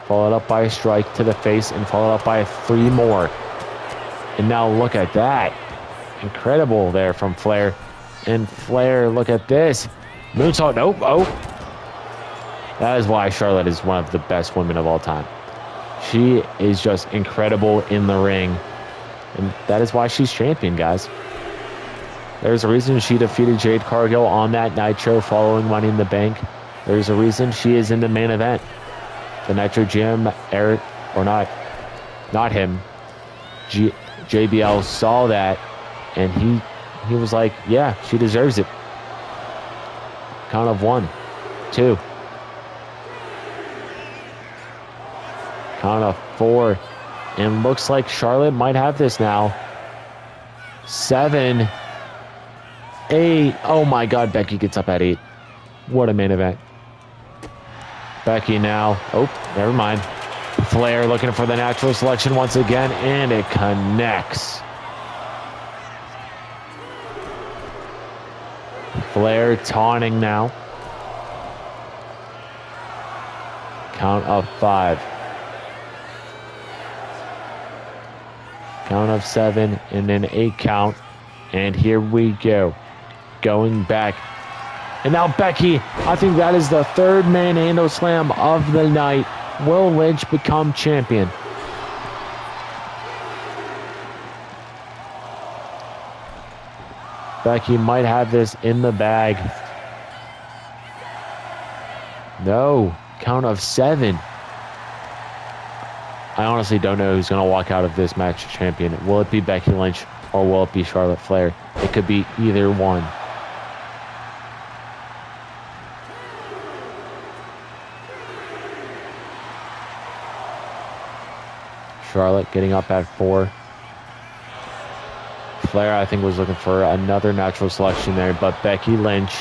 Followed up by a strike to the face and followed up by 3 more. And now look at that. Incredible there from Flair. And Flair, look at this. Moonsault, nope, oh. That is why Charlotte is one of the best women of all time. She is just incredible in the ring. And that is why she's champion, guys. There's a reason she defeated Jade Cargill on that Nitro following Money in the Bank. There's a reason she is in the main event. The Nitro GM, Eric, or not him, JBL saw that, and he was like, yeah, she deserves it. Count of 1, 2. Count of 4. And looks like Charlotte might have this now. 7, 8. Oh my God, Becky gets up at 8. What a main event. Becky now. Oh, never mind. Flair looking for the natural selection once again, and it connects. Flair taunting now. Count of 5. Count of 7, and then 8 count. And here we go. Going back. And now Becky, I think that is the 3rd manhandle slam of the night. Will Lynch become champion? Becky might have this in the bag. No. Count of 7. I honestly don't know who's going to walk out of this match champion. Will it be Becky Lynch or will it be Charlotte Flair? It could be either one. Charlotte getting up at 4. Flair, I think, was looking for another natural selection there, but Becky Lynch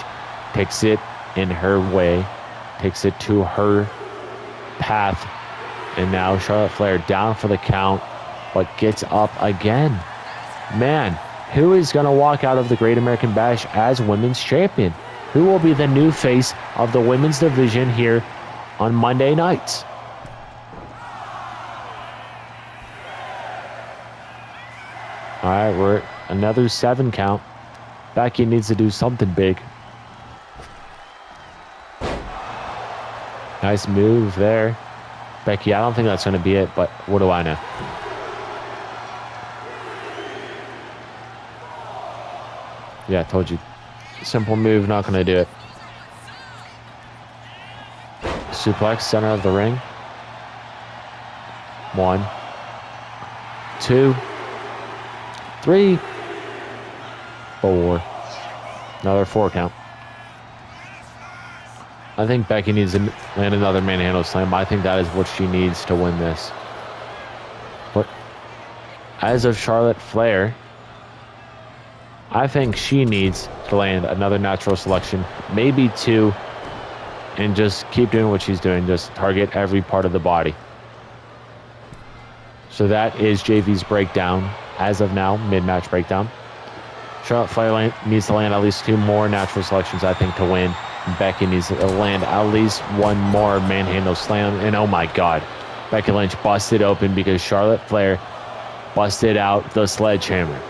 takes it in her way, takes it to her path, and now Charlotte Flair down for the count, but gets up again. Man, who is going to walk out of the Great American Bash as women's champion? Who will be the new face of the women's division here on Monday nights? All right, we're at another 7 count. Becky needs to do something big. Nice move there. Becky, I don't think that's going to be it, but what do I know? Yeah, I told you. Simple move, not going to do it. Suplex, center of the ring. 1, 2, 3, 4. Another 4 count. I think Becky needs to land another manhandle slam. I think that is what she needs to win this. But as of Charlotte Flair, I think she needs to land another natural selection, maybe 2, and just keep doing what she's doing. Just target every part of the body. So that is JV's breakdown. As of now, mid-match breakdown. Charlotte Flair needs to land at least 2 more natural selections, I think, to win. Becky needs to land at least 1 more manhandle slam. And oh my God, Becky Lynch busted open because Charlotte Flair busted out the sledgehammer.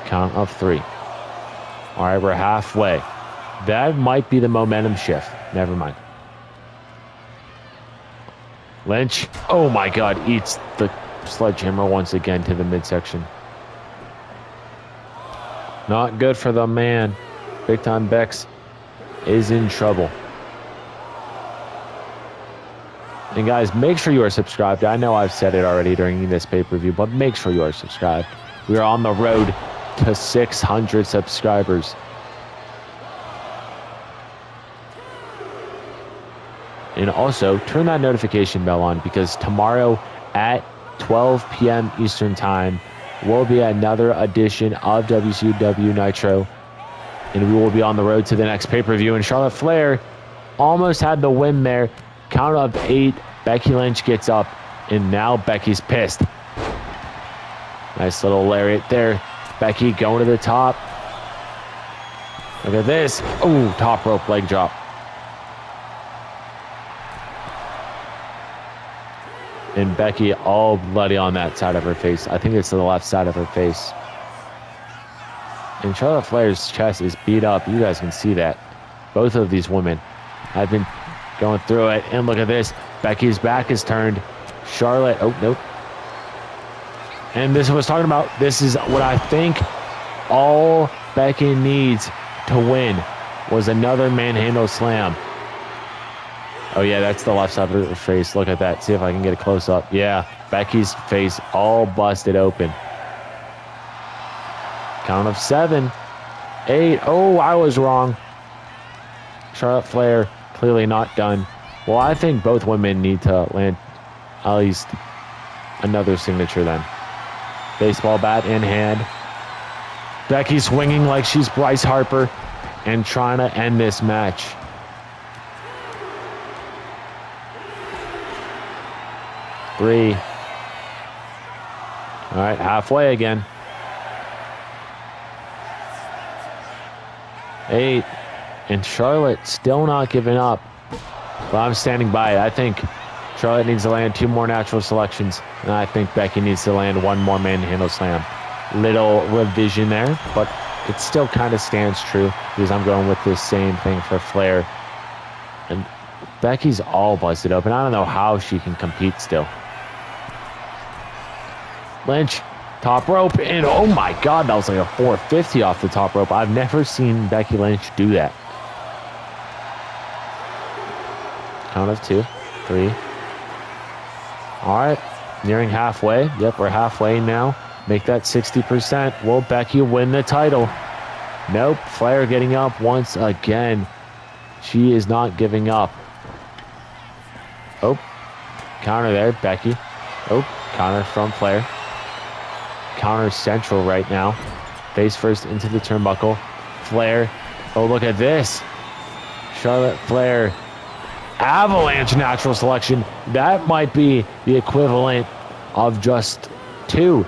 Count of 3. All right, we're halfway. That might be the momentum shift. Never mind. Lynch, oh my God, eats the sledgehammer once again to the midsection. Not good for the man. Big Time Bex is in trouble. And guys, make sure you are subscribed. I know I've said it already during this pay-per-view, but make sure you are subscribed. We are on the road to 600 subscribers. And also, turn that notification bell on because tomorrow at 12 p.m. Eastern Time will be another edition of WCW Nitro. And we will be on the road to the next pay-per-view. And Charlotte Flair almost had the win there. Count of 8. Becky Lynch gets up. And now Becky's pissed. Nice little lariat there. Becky going to the top. Look at this. Oh, top rope leg drop. And Becky all bloody on that side of her face. I think it's the left side of her face. And Charlotte Flair's chest is beat up. You guys can see that. Both of these women have been going through it. And look at this. Becky's back is turned. Charlotte, oh, nope. And this is what I was talking about. This is what I think all Becky needs to win was another manhandle slam. Oh, yeah, that's the left side of her face. Look at that. See if I can get a close-up. Yeah, Becky's face all busted open. Count of 7, 8. Oh, I was wrong. Charlotte Flair clearly not done. Well, I think both women need to land at least another signature then. Baseball bat in hand. Becky swinging like she's Bryce Harper and trying to end this match. Three. All right, halfway again. 8. And Charlotte still not giving up. But I'm standing by it. I think Charlotte needs to land 2 more natural selections. And I think Becky needs to land 1 more manhandle slam. Little revision there, but it still kind of stands true because I'm going with the same thing for Flair. And Becky's all busted open. I don't know how she can compete still. Lynch, top rope, and oh my God, that was like a 450 off the top rope. I've never seen Becky Lynch do that. Count of 2, 3. All right, nearing halfway. Yep, we're halfway now. Make that 60%. Will Becky win the title? Nope, Flair getting up once again. She is not giving up. Oh, counter there, Becky. Oh, counter from Flair. Counter central right now. Face first into the turnbuckle. Flair. Oh, look at this. Charlotte Flair. Avalanche natural selection. That might be the equivalent of just 2.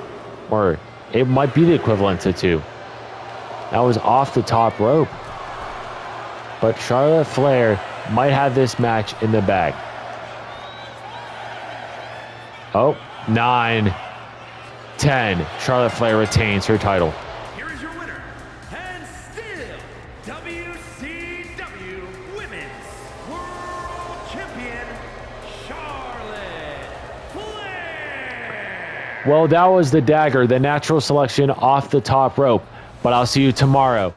Or it might be the equivalent to 2. That was off the top rope. But Charlotte Flair might have this match in the bag. Oh, 9, 10. Charlotte Flair retains her title. Here is your winner, and still WCW Women's World Champion, Charlotte Flair. Well, that was the dagger, the natural selection off the top rope. But I'll see you tomorrow.